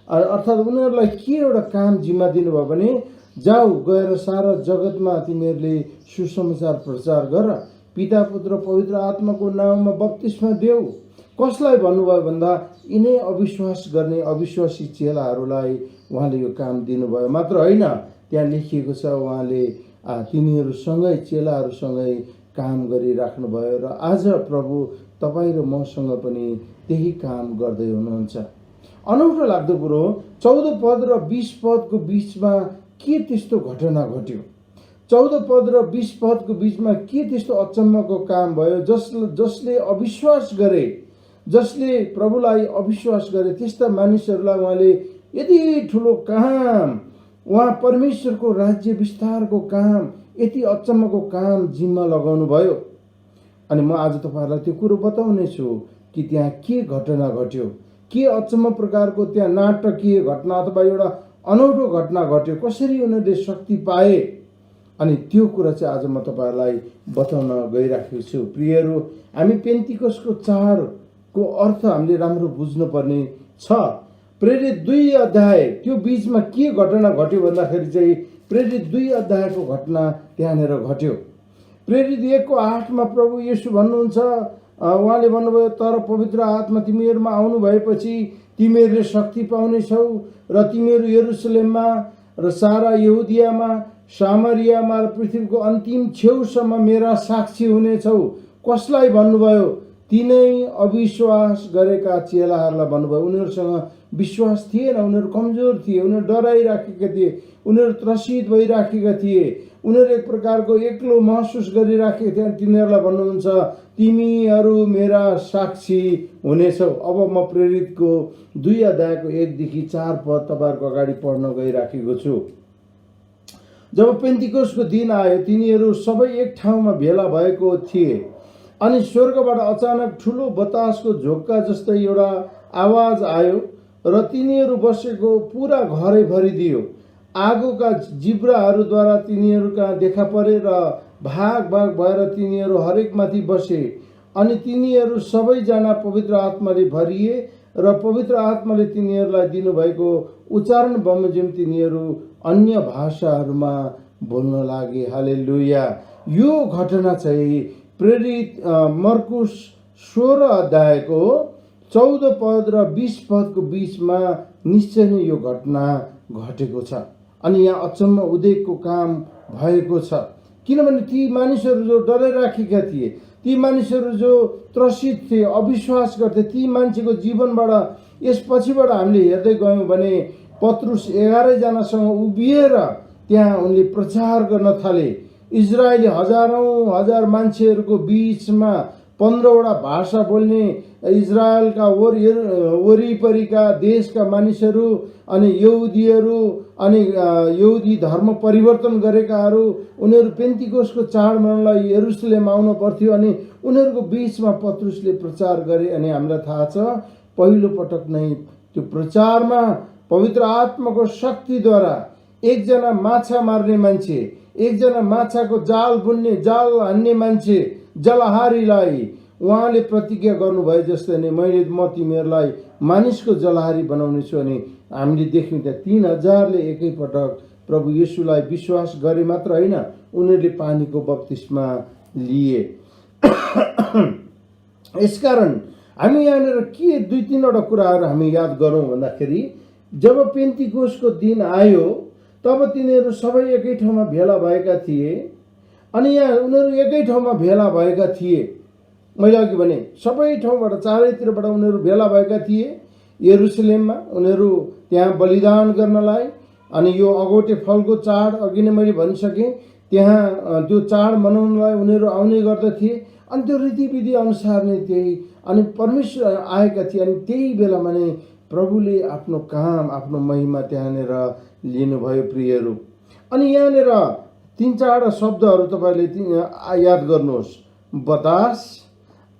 अर्थात् उनीहरूलाई के एउटा काम जिम्मा दिनुभयो भने, जाऊ गएर सारा जगतमा तिमीहरूले सुसमाचार प्रचार गर, पिता पुत्र पवित्र आत्माको नाममा बप्तिस्मा देऊ। कसलाई भन्नुभयो भन्दा, यिनै अविश्वास गर्ने अविश्वासी चेलाहरूलाई उहाँले यो काम दिनुभयो। मात्र होइन, त्यहाँ लेखिएको छ उहाँले तिनीहरूसँगै, चेलाहरूसँगै काम गरिराख्नुभयो। र आज प्रभु तपाईँ र मसँग पनि त्यही काम गर्दै हुनुहुन्छ। अनौठो लाग्दो कुरो 14 पद र 20 पदको बिचमा के त्यस्तो घटना घट्यो? 14 पद र 20 पदको बिचमा के त्यस्तो अचम्मको काम भयो जसले अविश्वास गरे, जसले प्रभुलाई अविश्वास गरे, त्यस्ता मानिसहरूलाई उहाँले यति ठुलो काम, उहाँ परमेश्वरको राज्य विस्तारको काम, यति अचम्मको काम जिम्मा लगाउनु भयो। अनि म आज तपाईँहरूलाई त्यो कुरो बताउने छु कि त्यहाँ के घटना घट्यो, के अचम्म प्रकारको त्यहाँ नाटकीय घटना अथवा एउटा अनौठो घटना घट्यो, कसरी उनीहरूले शक्ति पाए। अनि त्यो कुरा चाहिँ आज म तपाईँहरूलाई बताउन गइराखेको छु। प्रियहरू, हामी पेन्तिकोसको चाडको अर्थ हामीले राम्रो बुझ्नुपर्ने छ। प्रेरित 2 अध्याय, त्यो बिचमा के घटना घट्यो भन्दाखेरि चाहिँ प्रेरित 2 अध्यायको घटना त्यहाँनिर घट्यो। प्रेरित 1:8 प्रभु येशू भन्नुहुन्छ, उहाँले भन्नुभयो, तर पवित्र आत्मा तिमीहरूमा आउनु भएपछि तिमीहरूले शक्ति पाउनेछौ र तिमीहरू यरुसलेममा र सारा यहुदियामा, सामरियामा र पृथ्वीको अन्तिम छेउसम्म मेरा साक्षी हुनेछौ। कसलाई भन्नुभयो? तिनै अविश्वास गरेका चेलाहरूलाई भन्नुभयो। उनीहरूसँग विश्वास थिएन, उनीहरू कमजोर थिए, उनीहरू डराइराखेका थिए, उनीहरू त्रसित भइराखेका थिए, उनीहरू एक प्रकारको एक्लो महसुस गरिराखेका थिए। तिनीहरूलाई भन्नुहुन्छ, तिमीहरू मेरा साक्षी हुनेछौ। अब म प्रेरितको 2 अध्यायको 1देखि 4 पद तपाईँहरूको अगाडि पढ्न गइराखेको छु। जब पेन्तिकोसको दिन आयो, तिनीहरू सबै एक ठाउँमा भेला भएको थिए। अनि स्वर्गबाट अचानक ठुलो बतासको झोक्का जस्तै एउटा आवाज आयो र तिनीहरू बसेको पुरा घरै भरिदियो। आगोका जिब्राहरूद्वारा तिनीहरूका देखा परे र भाग भाग भएर तिनीहरू हरेकमाथि बसे। अनि तिनीहरू सबैजना पवित्र आत्माले भरिए र पवित्र आत्माले तिनीहरूलाई दिनुभएको उच्चारण बमोजिम तिनीहरू अन्य भाषाहरूमा बोल्न लागे। हालेलुया। यो घटना चाहिँ प्रेरित मर्कुस 16 अध्यायको 14 पद र 20 पदको बिचमा निश्चय नै यो घटना घटेको छ। अनि यहाँ अचम्म उदेकको काम भएको छ, किनभने ती मानिसहरू जो डराइराखेका थिए, ती मानिसहरू जो त्रसित थिए, अविश्वास गर्थे, ती मान्छेको जीवनबाट यसपछिबाट हामीले हेर्दै गयौँ भने पत्रुस 11 जनासँग उभिएर त्यहाँ उनले प्रचार गर्न थाले। इजरायली हजारौं हजार मान्छेहरूको बिचमा 15वटा भाषा बोल्ने इजरायलका वरिपरिका देशका मानिसहरू अनि यहुदीहरू अनि यहुदी धर्म परिवर्तन गरेकाहरू, उनीहरू पेन्तिकोसको चाड मनाउनलाई यरुसलेम आउनु पर्थ्यो। अनि उनीहरूको बिचमा पत्रुसले प्रचार गरे। अनि हामीलाई थाहा छ, पहिलो पटक नै त्यो प्रचारमा पवित्र आत्माको शक्तिद्वारा एकजना माछा मार्ने मान्छे, एकजना माछाको जाल बुन्ने, जाल हान्ने मान्छे, जलहारीलाई उहाँले प्रतिज्ञा गर्नुभयो जस्तै नै म तिमीहरूलाई मानिसको जलहारी बनाउने छु। अनि हामीले देख्यौँ त्यहाँ 3000ले एकैपटक प्रभु येशूलाई विश्वास गरे मात्र होइन, उनीहरूले पानीको बप्तिस्मा लिए। यसकारण हामी यहाँनिर के 2-3वटा कुराहरू हामी याद गरौँ भन्दाखेरि, जब पेन्तिकोसको दिन आयो तब तिनीहरू सबै एकै ठाउँमा भेला भएका थिए। अनि यहाँ उनीहरू एकै ठाउँमा भेला भएका थिए। मैले अघि भने सबै ठाउँबाट, चारैतिरबाट उनीहरू भेला भएका थिए यरुसलेममा, उनीहरू त्यहाँ बलिदान गर्नलाई। अनि यो अगौटे फलको चाड अघि नै मैले भनिसकेँ, त्यहाँ त्यो चाड मनाउनलाई उनीहरू आउने गर्दथे। अनि त्यो रीतिविधि अनुसार नै त्यही अनि परमेश्वर आएका थिए। अनि त्यही बेलामा नै प्रभुले आफ्नो काम, आफ्नो महिमा त्यहाँनिर लिनुभयो। प्रियहरू, अनि यहाँनिर 3-4 शब्दहरू तपाईँले याद गर्नुहोस्। बतास,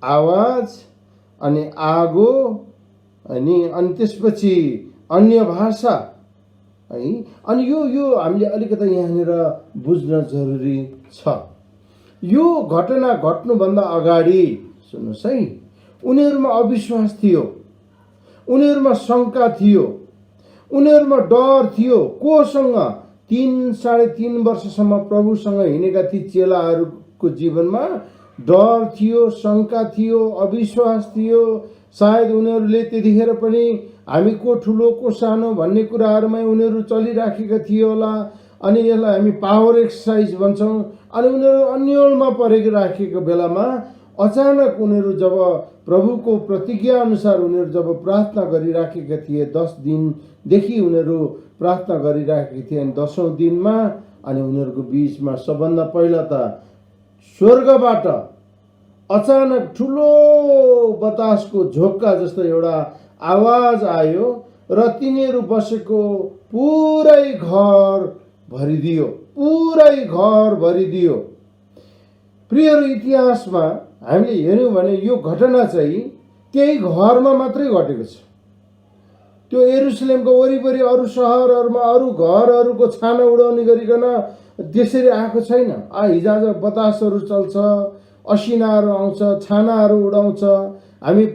आवाज, अनि आगो, अनि त्यसपछि अन्य भाषा है। अनि यो हामीले अलिकति यहाँनिर बुझ्न जरुरी छ। यो घटना घट्नुभन्दा अगाडि सुन्नुहोस् है, उनीहरूमा अविश्वास थियो, उनीहरूमा शङ्का थियो, उनीहरूमा डर थियो। कोसँग? 3-3.5 वर्षसम्म प्रभुसँग हिँडेका ती चेलाहरूको जीवनमा डर थियो, शङ्का थियो, अविश्वास थियो। सायद उनीहरूले त्यतिखेर पनि हामी को ठुलो को सानो भन्ने कुराहरूमै उनीहरू चलिराखेका थिए होला। अनि यसलाई हामी पावर एक्सर्साइज भन्छौँ। अनि उनीहरू अन्यलमा परेको राखेको बेलामा अचानक उनीहरू जब प्रभुको प्रतिज्ञा अनुसार उनीहरू जब प्रार्थना गरिराखेका थिए, 10 दिनदेखि उनीहरू प्रार्थना गरिराखेका थिए, अनि 10औं दिनमा अनि उनीहरूको बिचमा सबभन्दा पहिला त स्वर्गबाट अचानक ठुलो बतासको झोक्का जस्तो एउटा आवाज आयो र तिनीहरू बसेको पुरै घर भरिदियो, पुरै घर भरिदियो। प्रियहरू, इतिहासमा हामीले हेऱ्यौँ भने यो घटना चाहिँ त्यही घरमा मात्रै घटेको छ। त्यो यरुसलेमको वरिपरि अरू सहरहरूमा अरू घरहरूको छाना उडाउने गरिकन त्यसरी आएको छैन। हिजोआज बतासहरू चल्छ, असिनाहरू आउँछ, छानाहरू उडाउँछ। हामी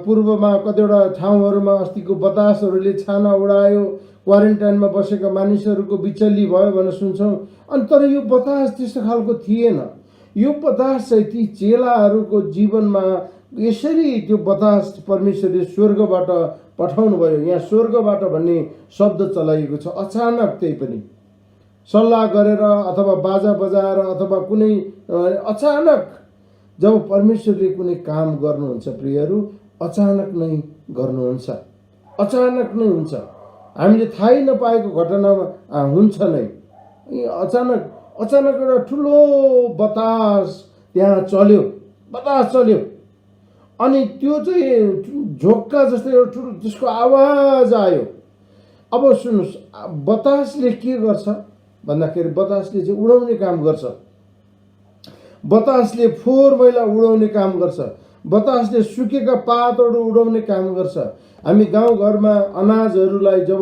पूर्वमा कतिवटा ठाउँहरूमा अस्तिको बतासहरूले छाना उडायो, क्वारेन्टाइनमा बसेका मानिसहरूको बिचल्ली भयो भनेर सुन्छौँ। अनि तर यो बतास त्यस्तो खालको थिएन। यो बतास चाहिँ ती चेलाहरूको जीवनमा यसरी त्यो बतास परमेश्वरले स्वर्गबाट पठाउनु भयो। यहाँ स्वर्गबाट भन्ने शब्द चलाइएको छ। अचानक त्यही पनि सल्लाह गरेर अथवा बाजा बजाएर अथवा कुनै अचानक जब परमेश्वरले कुनै काम गर्नुहुन्छ प्रियहरू, अचानक नै गर्नुहुन्छ, अचानक नै हुन्छ। हामीले थाहै नपाएको घटनामा हुन्छ नै। अचानक एउटा ठुलो बतास त्यहाँ चल्यो, बतास चल्यो। अनि त्यो चाहिँ झोक्का जस्तो एउटा ठुलो त्यसको आवाज आयो। अब सुन्नुहोस्, बतासले के गर्छ भन्दाखेरि बतासले चाहिँ उडाउने काम गर्छ। बतासले फोहोर मैला उडाउने काम गर्छ। बतासले सुकेका पातहरू उडाउने काम गर्छ। हामी गाउँघरमा अनाजहरूलाई जब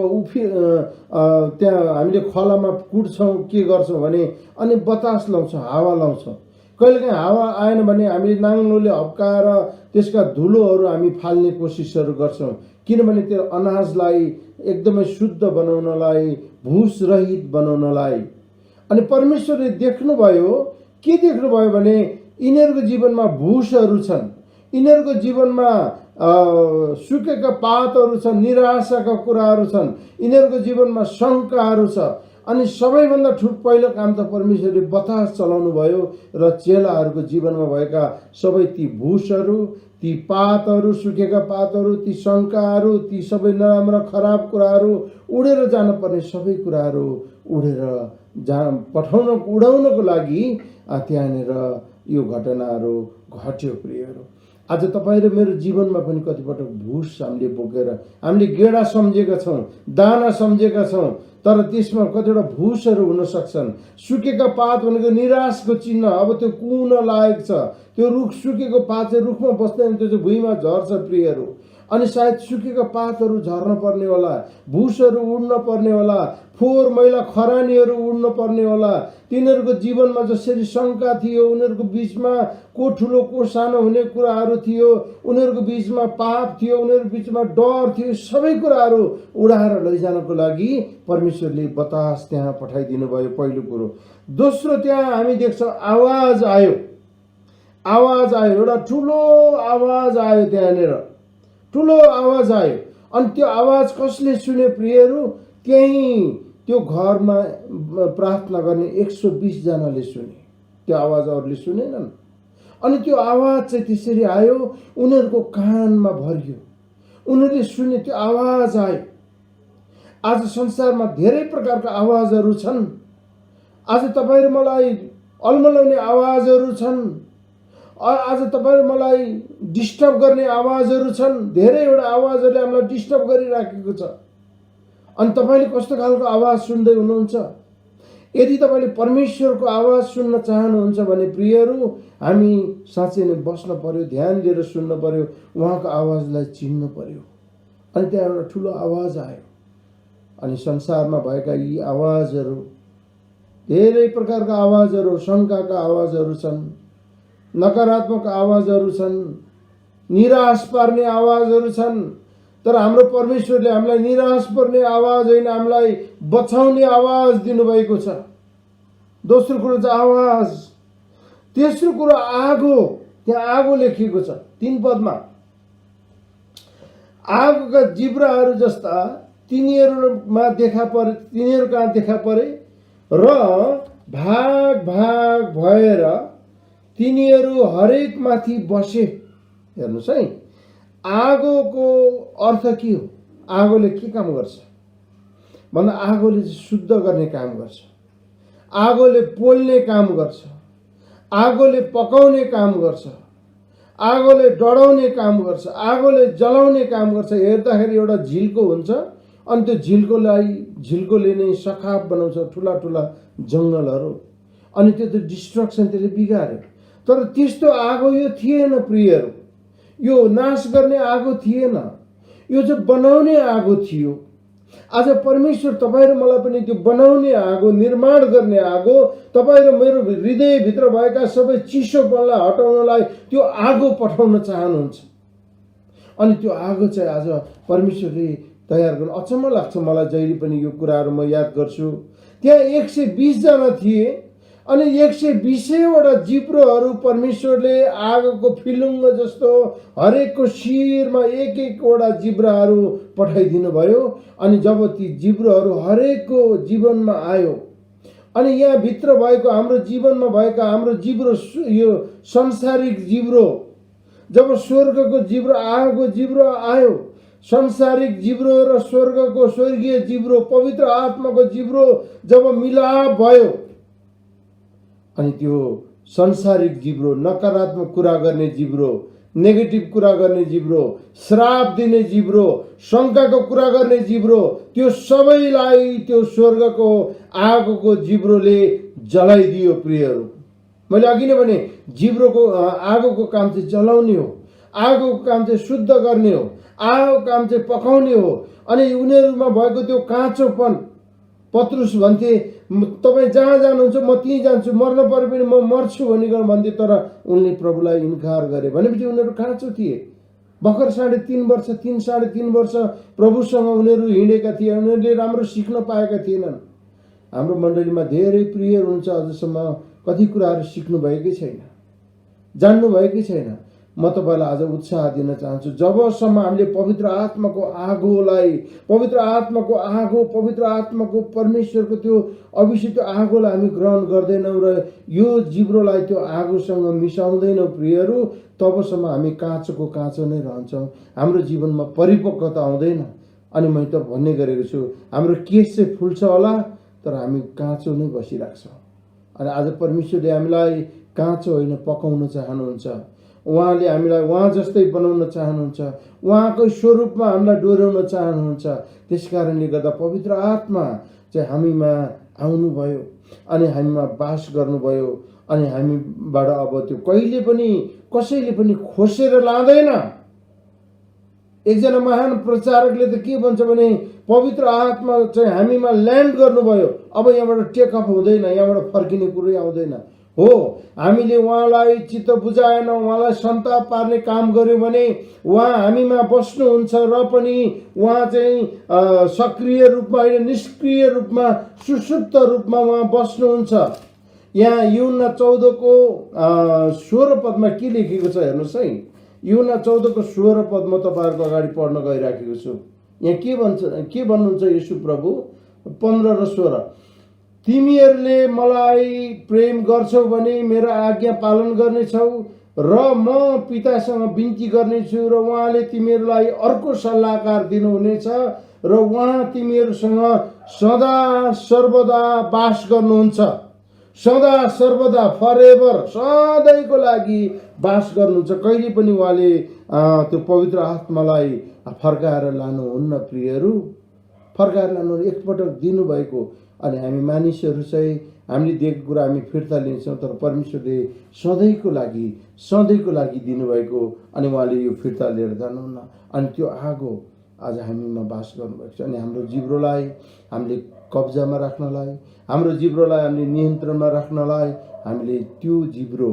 त्यहाँ हामीले खलामा कुट्छौँ, के गर्छौँ भने अनि बतास लाउँछौँ, हावा लाउँछौँ। कहिलेकाहीँ हावा आएन भने हामीले नाङ्लोले हप्काएर त्यसका धुलोहरू हामी फाल्ने कोसिसहरू गर्छौँ, किनभने त्यो अनाजलाई एकदमै शुद्ध बनाउनलाई, भुसरहित बनाउनलाई। अनि परमेश्वरले देख्नुभयो, के देख्नुभयो भने यिनीहरूको जीवनमा भुसहरू छन्, यिनीहरूको जीवनमा सुकेका पातहरू छन्, निराशाका कुराहरू छन्, यिनीहरूको जीवनमा शङ्काहरू छ। अनि सबैभन्दा पहिलो काम त परमेश्वरले बतास चलाउनु भयो र चेलाहरूको जीवनमा भएका सबै ती भुसहरू, ती पातहरू, सुकेका पातहरू, ती शङ्काहरू, ती सबै नराम्रा खराब कुराहरू, उडेर जानुपर्ने सबै कुराहरू उडाउनको लागि त्यहाँनिर यो घटनाहरू घट्यो। प्रियहरू, आज तपाईँ र मेरो जीवनमा पनि कतिपटक भुस हामीले बोकेर हामीले गेडा सम्झेका छौँ, दाना सम्झेका छौँ, तर त्यसमा कतिवटा भुसहरू हुन सक्छन्। सुकेका पात भनेको निराशको चिन्ह। अब त्यो कुन लागेको छ, त्यो रुख सुकेको पात चाहिँ रुखमा बस्दैन, त्यो चाहिँ भुइँमा झर्छ प्रियहरू। अनि सायद सुकेका पातहरू झर्न पर्ने होला, भुसहरू उड्न पर्ने होला, फोहोर मैला खरानीहरू उड्न पर्ने होला। तिनीहरूको जीवनमा जसरी शङ्का थियो, उनीहरूको बिचमा को ठुलो को सानो हुने कुराहरू थियो, उनीहरूको बिचमा पाप थियो, उनीहरूको बिचमा डर थियो, सबै कुराहरू उडाएर लैजानको लागि परमेश्वरले बतास त्यहाँ पठाइदिनु भयो, पहिलो कुरो। दोस्रो, त्यहाँ हामी देख्छौँ आवाज आयो, आवाज आयो, एउटा ठुलो आवाज आयो, त्यहाँनिर ठुलो आवाज आयो। अनि त्यो आवाज कसले सुने प्रियहरू? त्यहीँ त्यो घरमा प्रार्थना गर्ने 120 जनाले सुने। त्यो आवाज अरूले सुनेनन्। अनि त्यो आवाज चाहिँ त्यसरी आयो, उनीहरूको कानमा भरियो, उनीहरूले सुने, त्यो आवाज आयो। आज संसारमा धेरै प्रकारका आवाजहरू छन्। आज तपाईँ र मलाई अल्मलाउने आवाजहरू छन्। आज तपाईँ र मलाई डिस्टर्ब गर्ने आवाजहरू छन्। धेरैवटा आवाजहरूले हामीलाई डिस्टर्ब गरिराखेको छ। अनि तपाईँले कस्तो खालको आवाज सुन्दै हुनुहुन्छ? यदि तपाईँले परमेश्वरको आवाज सुन्न चाहनुहुन्छ भने प्रियहरू, हामी साँच्चै नै बस्न पर्यो, ध्यान दिएर सुन्न पर्यो, उहाँको आवाजलाई चिन्नु पर्यो। अनि त्यहाँ एउटा ठुलो आवाज आयो। अनि संसारमा भएका यी आवाजहरू, धेरै प्रकारका आवाजहरू, शङ्काका आवाजहरू छन्, नकारात्मक आवाजहरू छन्, निराश पार्ने आवाजहरू छन्। तर हाम्रो परमेश्वरले हामीलाई निराश पर्ने आवाज होइन, हामीलाई बचाउने आवाज दिनुभएको छ। दोस्रो कुरो चाहिँ आवाज। तेस्रो कुरो आगो। त्यहाँ आगो लेखिएको छ 3 पदमा। आगोका जिब्राहरू जस्ता तिनीहरूमा देखा परे, तिनीहरू कहाँ देखा परे र भाग भाग भएर तिनीहरू हरेकमाथि बसे। हेर्नुहोस् है, आगोको अर्थ के हो? आगोले के काम गर्छ भन्दा आगोले शुद्ध गर्ने काम गर्छ, आगोले पोल्ने काम गर्छ, आगोले पकाउने काम गर्छ, आगोले डढाउने काम गर्छ, आगोले जलाउने काम गर्छ। हेर्दाखेरि एउटा झिल्को हुन्छ अनि त्यो झिल्कोले नै सखाप बनाउँछ ठुला ठुला जङ्गलहरू, अनि त्यो डिस्ट्रक्सन त्यसले बिगार्यो। तर त्यस्तो आगो यो थिएन प्रियहरू, यो नाश गर्ने आगो थिएन, यो चाहिँ बनाउने आगो थियो। आज परमेश्वर तपाईँ र मलाई पनि त्यो बनाउने आगो, निर्माण गर्ने आगो, तपाईँ र मेरो हृदयभित्र भएका सबै चिसोपनलाई हटाउनलाई त्यो आगो पठाउन चाहनुहुन्छ। अनि त्यो आगो चाहिँ आज परमेश्वरले तयार गर्नु। अचम्म लाग्छ मलाई जहिले पनि यो कुराहरू म याद गर्छु। त्यहाँ 120 जना थिए अनि 120वटा जिब्रोहरू परमेश्वरले आगोको फिलुङ्ग जस्तो हरेकको शिरमा एक एकवटा जिब्राहरू पठाइदिनु भयो। अनि जब ती जिब्रोहरू हरेकको जीवनमा आयो अनि यहाँ भित्र भएको हाम्रो जीवनमा भएका हाम्रो जिब्रो, यो संसारिक जिब्रो, जब स्वर्गको जिब्रो, आगोको जिब्रो आयो, संसारिक जिब्रो र स्वर्गको स्वर्गीय जिब्रो, पवित्र आत्माको जिब्रो जब मिलाप भयो अनि त्यो संसारिक जिब्रो, नकारात्मक कुरा गर्ने जिब्रो, नेगेटिभ कुरा गर्ने जिब्रो, श्राप दिने जिब्रो, शङ्काको कुरा गर्ने जिब्रो, त्यो सबैलाई त्यो स्वर्गको आगोको जिब्रोले जलाइदियो। प्रियहरू, मैले अघि नै भने जिब्रोको आगोको काम चाहिँ जलाउने हो, आगोको काम चाहिँ शुद्ध गर्ने हो, आगोको काम चाहिँ पकाउने हो। अनि उनीहरूमा भएको त्यो काँचोपन, पत्रुस भन्थे तपाईँ जहाँ जानुहुन्छ म त्यहीँ जान्छु, मर्न परे पनि म मर्छु भनिकन भन्थे, तर उनले प्रभुलाई इन्कार गरे। भनेपछि उनीहरू काँचो थिए। भर्खर 3.5 वर्ष प्रभुसँग उनीहरू हिँडेका थिए, उनीहरूले राम्रो सिक्न पाएका थिएनन्। हाम्रो मण्डलीमा धेरै प्रिय हुनुहुन्छ, अझसम्म कति कुराहरू सिक्नु भएकै छैन, जान्नु भएकै छैन। म तपाईँलाई आज उत्साह दिन चाहन्छु, जबसम्म हामीले पवित्र आत्माको आगोलाई, पवित्र आत्माको आगो, पवित्र आत्माको परमेश्वरको त्यो अभिषेक आगोलाई हामी ग्रहण गर्दैनौँ र यो जिब्रोलाई त्यो आगोसँग मिसाउँदैनौँ प्रियहरू, तबसम्म हामी काँचोको काँचो नै रहन्छौँ, हाम्रो जीवनमा परिपक्वता आउँदैन। अनि मैले त भन्ने गरेको छु, हाम्रो केस चाहिँ फुल्छ होला तर हामी काँचो नै बसिरहेछौँ। अनि आज परमेश्वरले हामीलाई काँचो होइन पकाउन चाहनुहुन्छ, उहाँले हामीलाई उहाँ जस्तै बनाउन चाहनुहुन्छ, उहाँकै स्वरूपमा हामीलाई डोर्याउन चाहनुहुन्छ। त्यस कारणले गर्दा पवित्र आत्मा चाहिँ हामीमा आउनुभयो अनि हामीमा बास गर्नुभयो। अनि हामीबाट अब त्यो कहिले पनि कसैले पनि खोसेर लाँदैन। एकजना महान प्रचारकले त के भन्छ भने पवित्र आत्मा चाहिँ हामीमा ल्यान्ड गर्नुभयो, अब यहाँबाट टेकअप हुँदैन, यहाँबाट फर्किने कुरै आउँदैन। हो, हामीले उहाँलाई चित्त बुझाएन, उहाँलाई सन्ताप पार्ने काम गर्यो भने उहाँ हामीमा बस्नुहुन्छ र पनि उहाँ चाहिँ सक्रिय रूपमा होइन, निष्क्रिय रूपमा, सुसुप्त रूपमा उहाँ बस्नुहुन्छ। यहाँ यूहन्ना 14 पदमा के लेखेको छ हेर्नुहोस् है। यूहन्ना 14 पद म तपाईँहरूको अगाडि पढ्न गइराखेको छु। यहाँ के भन्नुहुन्छ येशू प्रभु 15 र 16, तिमीहरूले मलाई प्रेम गर्छौ भने मेरो आज्ञा पालन गर्नेछौ र म पितासँग बिन्ती गर्नेछु र उहाँले तिमीहरूलाई अर्को सल्लाहकार दिनुहुनेछ र उहाँ तिमीहरूसँग सदा सर्वदा बास गर्नुहुन्छ। सदा सर्वदा, फरएभर, सधैँको लागि बास गर्नुहुन्छ। कहिले पनि उहाँले त्यो पवित्र आत्मालाई फर्काएर लानुहुन्न प्रियहरू, फर्काएर लानु एकपटक दिनुभएको। अनि हामी मानिसहरू चाहिँ हामीले दिएको कुरा हामी फिर्ता लिन्छौँ, तर परमेश्वरले सधैँको लागि दिनुभएको अनि उहाँले यो फिर्ता लिएर जानुहुन्न। अनि त्यो आगो आज हामीमा बास गर्नुभएको छ। अनि हाम्रो जिब्रोलाई हामीले कब्जामा राख्नलाई, हाम्रो जिब्रोलाई हामीले नियन्त्रणमा राख्नलाई हामीले त्यो जिब्रो,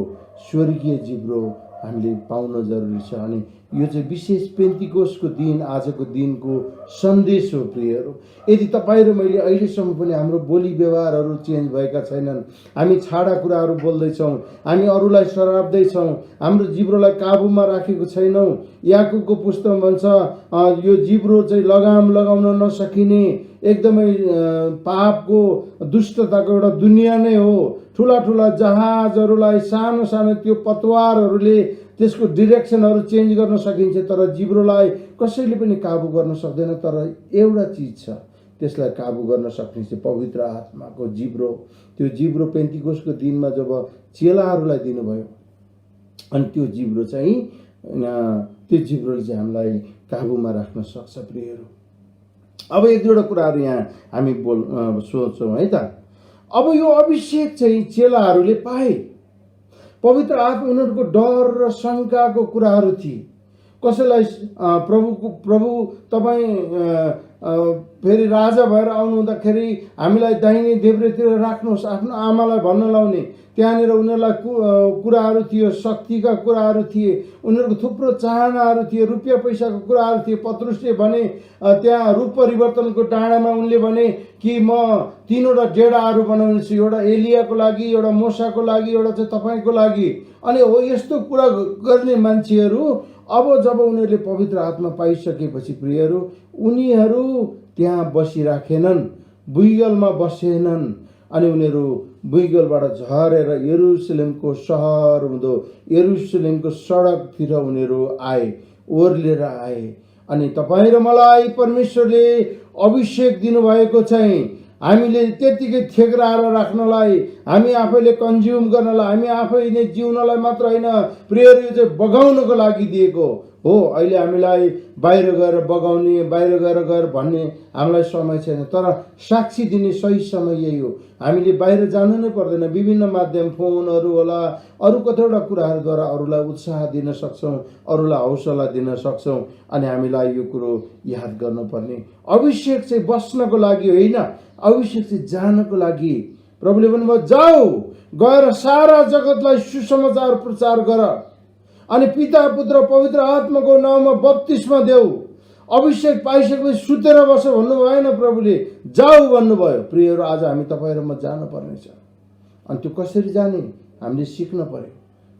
स्वर्गीय जिब्रो हामीले पाउन जरुरी छ। अनि यो चाहिँ विशेष पेन्तिकोसको दिन, आजको दिनको सन्देश हो प्रियहरू। यदि तपाईँ र मैले अहिलेसम्म पनि हाम्रो बोली व्यवहारहरू चेन्ज भएका छैनन्, हामी छाडा कुराहरू बोल्दैछौँ, हामी अरूलाई सराप्दैछौँ, हाम्रो जिब्रोलाई काबुमा राखेको छैनौँ। याकुबको पुस्तकमा भन्छ यो जिब्रो चाहिँ लगाम लगाउन नसकिने एकदमै पापको, दुष्टताको एउटा दुनियाँ नै हो, ठुला ठुला जहाजहरूलाई सानो सानो त्यो पतवारहरूले त्यसको डिरेक्सनहरू चेन्ज गर्न सकिन्छ, तर जिब्रोलाई कसैले पनि काबु गर्न सक्दैन। तर एउटा चिज छ, त्यसलाई काबु गर्न सक्ने चाहिँ पवित्र आत्माको जिब्रो। त्यो जिब्रो पेन्टिकोसको दिनमा जब चेलाहरूलाई दिनुभयो, अनि त्यो जिब्रोले चाहिँ हामीलाई काबुमा राख्न सक्छ प्रियहरू। अब एक दुईवटा कुराहरू यहाँ हामी सोच्छौँ है त। अब यो अभिषेक चाहिँ चेलाहरूले पाए, पवित्र आत्मा उनीहरूको डर र शङ्काको कुराहरू थिए। कसैलाई प्रभु तपाईँ फेरि राजा भएर आउनु हुँदाखेरि हामीलाई दाहिने देब्रेतिर राख्नुहोस्, आफ्नो आमालाई भन्न लाउने, त्यहाँनिर उनीहरूलाई कुराहरू थियो, शक्तिका कुराहरू थिए, उनीहरूको थुप्रो चाहनाहरू थिए, रुपियाँ पैसाको कुराहरू थिए। पत्रुसले भने त्यहाँ रूप परिवर्तनको डाँडामा उनले भने कि म 3वटा डेडाहरू बनाउनेछु, एउटा एलियाको लागि, एउटा मोसाको लागि, एउटा चाहिँ तपाईँको लागि। अनि हो यस्तो कुरा गर्ने मान्छेहरू अब जब उनीहरूले पवित्र आत्मा पाइसकेपछि प्रियहरू, उनीहरू त्यहाँ बसिराखेनन्, बुइगलमा बसेनन्। अनि उनीहरू बुइगलबाट झरेर यरुसलेमको सहर हुँदो यरुसलेमको सडकतिर उनीहरू आए, ओर्लेर आए। अनि तपाईँ र मलाई परमेश्वरले अभिषेक दिनुभएको चाहिँ हामीले त्यतिकै थेक्राएर राख्नलाई, हामी आफैले कन्ज्युम गर्नलाई, हामी आफै नै जिउनलाई मात्र होइन प्रियहरू, यो चाहिँ बगाउनको लागि दिएको हो। अहिले हामीलाई बाहिर गएर बगाउने, बाहिर गएर भन्ने हामीलाई समय छैन, तर साक्षी दिने सही समय यही हो। हामीले बाहिर जानु नै पर्दैन, विभिन्न माध्यम, फोनहरू होला, अरू कतिवटा कुराहरूद्वारा अरूलाई उत्साह दिन सक्छौँ, अरूलाई हौसला दिन सक्छौँ। अनि हामीलाई यो कुरो याद गर्नुपर्ने, अभिषेक चाहिँ बस्नको लागि होइन, अभिषेक चाहिँ जानको लागि। प्रभुले भन्नुभयो जाऊ, गएर सारा जगतलाई सुसमाचार प्रचार गर, अनि पिता पुत्र पवित्र आत्माको नाउँमा बप्तिस्मा देऊ। अभिषेक पाइसकेपछि सुतेर बस भन्नु भएन, प्रभुले जाऊ भन्नुभयो। प्रियहरू, आज हामी तपाईँ र म जानुपर्नेछ। अनि त्यो कसरी जाने हामीले सिक्न पर्यो,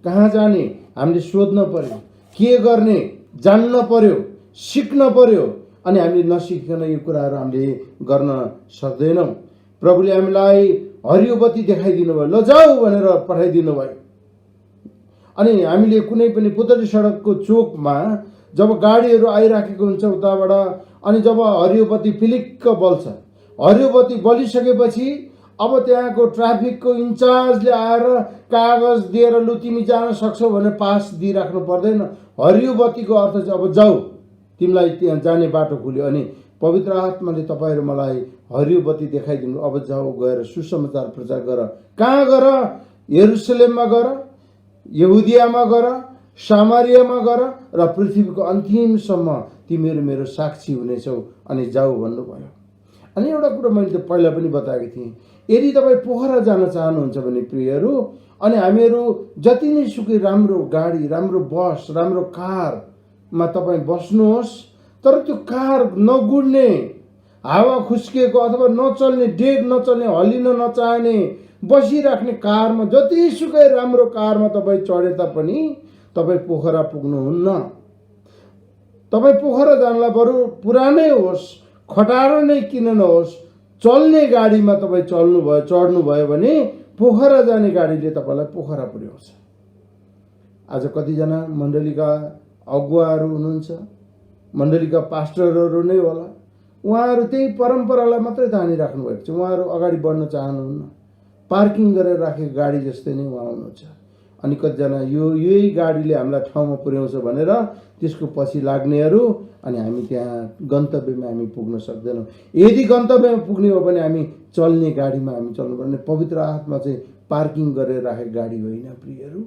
कहाँ जाने हामीले सोध्न पर्यो, के गर्ने जान्न पर्यो, सिक्न पर्यो। अनि हामीले नसिकिकन यो कुराहरू हामीले गर्न सक्दैनौँ। प्रभुले हामीलाई हरियो बत्ती देखाइदिनु भयो, ल जाऊ भनेर पठाइदिनु भयो। अनि हामीले कुनै पनि पुतली सडकको चोकमा जब गाडीहरू आइराखेको हुन्छ उताबाट, अनि जब हरियो बत्ती फिलिक्क बल्छ, हरियो बत्ती बलिसकेपछि अब त्यहाँको ट्राफिकको इन्चार्जले आएर कागज दिएर लु तिमी जान सक्छौ भनेर पास दिइराख्नु पर्दैन। हरियो बत्तीको अर्थ चाहिँ अब जाऊ, तिमीलाई त्यहाँ जाने बाटो खुल्यो। अनि पवित्र आत्माले तपाईँ र मलाई हरियो बत्ती देखाइदिनु, अब जाऊ, गएर सुसमाचार प्रचार गर। कहाँ गर? यरुसलेममा गर, यहुदियामा गर, सामरियामा गर, र पृथ्वीको अन्तिमसम्म तिमीहरू मेरो साक्षी हुनेछौ। अनि जाऊ भन्नुभयो। अनि एउटा कुरो मैले पहिला पनि बताएको थिएँ, यदि तपाईँ पोखरा जान चाहनुहुन्छ भने प्रियहरू, अनि हामीहरू जति नै सुकै राम्रो गाडी, राम्रो बस, राम्रो कारमा तपाईँ बस्नुहोस्, तर त्यो कार नगुड्ने, हावा खुस्किएको अथवा नचल्ने, डेक नचल्ने, हल्लिन नचाहने, बसिराख्ने कारमा, जतिसुकै राम्रो कारमा तपाईँ चढे तापनि तपाईँ पोखरा पुग्नुहुन्न। तपाईँ पोखरा जानलाई बरु पुरानै होस्, खटारो नै किन नहोस्, चल्ने गाडीमा तपाईँ चढ्नुभयो भने पोखरा जाने गाडीले तपाईँलाई पोखरा पुर्याउँछ। आज कतिजना मण्डलीका अगुवाहरू हुनुहुन्छ, मण्डलीका पास्टरहरू नै होला, उहाँहरू त्यही परम्परालाई मात्रै तानिराख्नु भएको छ। उहाँहरू अगाडि बढ्न चाहनुहुन्न, पार्किङ गरेर राखेको गाडी जस्तै नै उहाँ हुनुहुन्छ। अनि कतिजना यही गाडीले हामीलाई ठाउँमा पुर्याउँछ भनेर त्यसको पछि लाग्नेहरू, अनि हामी त्यहाँ गन्तव्यमा हामी पुग्न सक्दैनौँ। यदि गन्तव्यमा पुग्ने हो भने हामी चल्ने गाडीमा हामी चल्नुपर्ने। पवित्र आत्मा चाहिँ पार्किङ गरेर राखेको गाडी होइन प्रियहरू,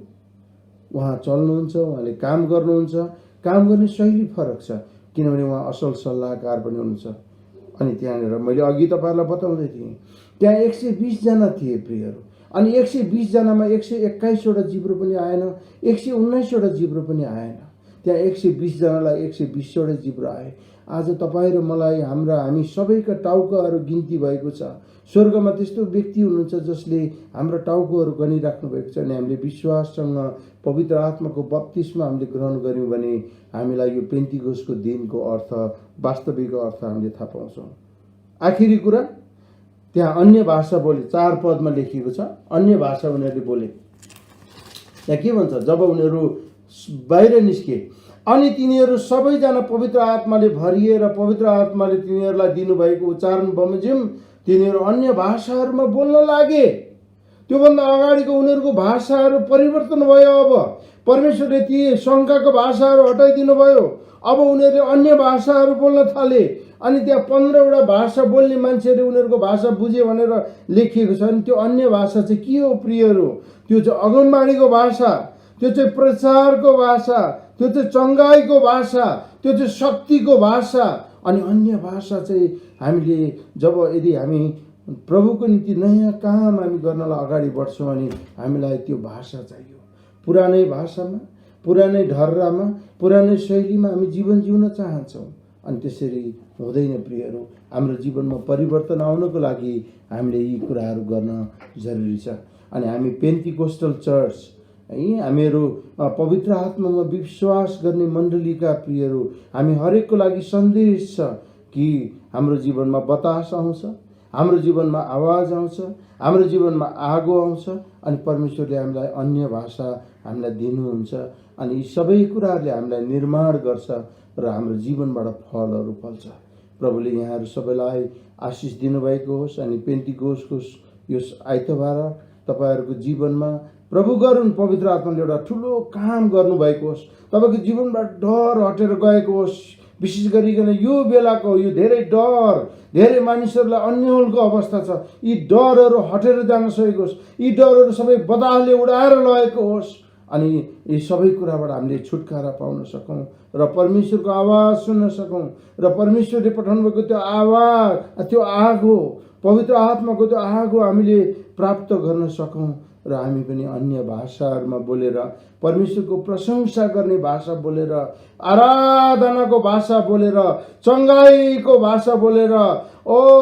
उहाँ चल्नुहुन्छ, उहाँले काम गर्नुहुन्छ। काम गर्ने शैली फरक छ, किनभने उहाँ असल सल्लाहकार पनि हुनुहुन्छ। अनि त्यहाँनिर मैले अघि तपाईँहरूलाई बताउँदै थिएँ, त्यहाँ 120 जना थिए प्रियहरू। अनि 120 जनामा 121वटा जिब्रो पनि आएन, 119वटा जिब्रो पनि आएन। त्यहाँ 120 जनालाई 120वटा जिब्रो आए। आज तपाईँ र मलाई, हामी सबैका टाउकाहरू गिन्ती भएको छ। स्वर्गमा त्यस्तो व्यक्ति हुनुहुन्छ जसले हाम्रो टाउकोहरू गनिराख्नु भएको छ। अनि हामीले विश्वाससँग पवित्र आत्माको बप्तिस्मा हामीले ग्रहण गऱ्यौँ भने हामीलाई यो पेन्टिकोसको दिनको अर्थ, वास्तविक अर्थ हामीले थाहा पाउँछौँ। आखिरी कुरा, त्यहाँ अन्य भाषा बोले, 4 पदमा लेखिएको छ अन्य भाषा उनीहरूले बोले। त्यहाँ के भन्छ, जब उनीहरू बाहिर निस्के अनि तिनीहरू सबैजना पवित्र आत्माले भरिएर पवित्र आत्माले तिनीहरूलाई दिनुभएको उच्चारण बमोजिम तिनीहरू अन्य भाषाहरूमा बोल्न लागे। त्योभन्दा अगाडिको उनीहरूको भाषाहरू परिवर्तन भयो। अब परमेश्वरले ती शङ्काको भाषाहरू हटाइदिनु भयो। अब उनीहरूले अन्य भाषाहरू बोल्न थाले। अनि त्यहाँ 15वटा भाषा बोल्ने मान्छेहरूले उनीहरूको भाषा बुझे भनेर लेखिएको छ। अनि त्यो अन्य भाषा चाहिँ के हो प्रियहरू? त्यो चाहिँ अगमबाणीको भाषा, त्यो चाहिँ प्रचारको भाषा, त्यो चाहिँ चङ्गाईको भाषा, त्यो चाहिँ शक्तिको भाषा। अनि अन्य भाषा चाहिँ हामीले यदि हामी प्रभुको निम्ति नयाँ काम हामी गर्नलाई अगाडि बढ्छौँ अनि हामीलाई त्यो भाषा चाहियो। पुरानै भाषामा, पुरानै ढर्रामा, पुरानै शैलीमा हामी जीवन जिउन चाहन्छौँ। अनि त्यसरी हुँदैन प्रियहरू। हाम्रो जीवनमा परिवर्तन आउनको लागि हामीले यी कुराहरू गर्न जरुरी छ। अनि हामी पेन्टिकोस्टल चर्च है, हामीहरू पवित्र आत्मामा विश्वास गर्ने मण्डलीका प्रियहरू, हामी हरेकको लागि सन्देश छ कि हाम्रो जीवनमा बतास आउँछ, हाम्रो जीवनमा आवाज आउँछ, हाम्रो जीवनमा आगो आउँछ अनि परमेश्वरले हामीलाई अन्य भाषा हामीलाई दिनुहुन्छ। अनि यी सबै कुराहरूले हामीलाई निर्माण गर्छ र हाम्रो जीवनबाट फलहरू फल्छ। प्रभुले यहाँहरू सबैलाई आशिष दिनुभएको होस्। अनि पेन्टिकोस्टको यो आइतबार तपाईँहरूको जीवनमा प्रभु गरून्, पवित्र आत्माले एउटा ठुलो काम गर्नुभएको होस्। तपाईँको जीवनबाट डर हटेर गएको होस्। विशेष गरिकन यो बेलाको यो धेरै डर, धेरै मानिसहरूलाई अन्यलको अवस्था छ, यी डरहरू हटेर जान सकेको होस्। यी डरहरू सबै बदाहले उडाएर लगेको होस्। अनि यी सबै कुराबाट हामीले छुटकारा पाउन सकौँ र परमेश्वरको आवाज सुन्न सकौँ र परमेश्वरले पठाउनु भएको त्यो आवाज, त्यो आगो, पवित्र आत्माको त्यो आगो हामीले प्राप्त गर्न सकौँ र हामी पनि अन्य भाषाहरूमा बोलेर परमेश्वरको प्रशंसा गर्ने भाषा बोलेर, आराधनाको भाषा बोलेर, चङ्गाईको भाषा बोलेर,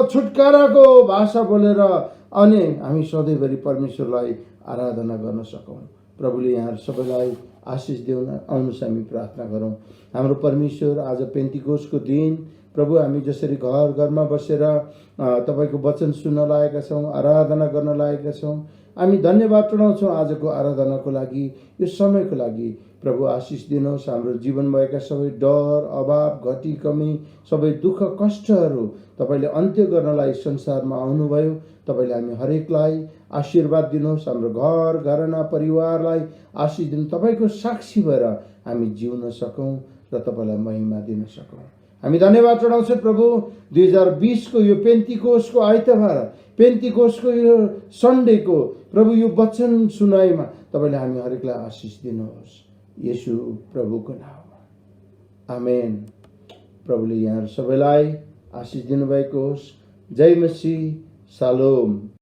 छुटकाराको भाषा बोलेर अनि हामी सधैँभरि परमेश्वरलाई आराधना गर्न सकौँ। प्रभुले यहाँहरू सबैलाई आशिष देऊन। आउनुहोस् हामी प्रार्थना गरौँ। हाम्रो परमेश्वर, आज पेन्टिकोस्टको दिन प्रभु हामी जसरी घर घरमा बसेर तपाईँको वचन सुन्न लागेका छौँ, आराधना गर्न लागेका छौँ, हामी धन्यवाद चढाउँछौँ आजको आराधनाको लागि, यो समयको लागि। प्रभु आशिष दिनुहोस्। हाम्रो जीवनमा भएका सबै डर, अभाव, घटी कमी, सबै दुःख कष्टहरू तपाईँले अन्त्य गर्नलाई संसारमा आउनुभयो। तपाईँले हामी हरेकलाई आशीर्वाद दिनुहोस्। हाम्रो घर घरना परिवारलाई आशिष दिनु। तपाईँको साक्षी भएर हामी जिउन सकौँ र तपाईँलाई महिमा दिन सकौँ। हामी धन्यवाद चढाउँछौँ प्रभु। 2020को यो पेन्टिकोस्टको आइतबार, पेन्टिकोस्टको यो सन्डेको प्रभु यो वचन सुनाइमा तपाईँले हामी हरेकलाई आशिष दिनुहोस्, येशू प्रभुको नाममा, आमेन। प्रभुले यहाँहरू सबैलाई आशिष दिनुभएको होस्। जय मसीह, शालोम।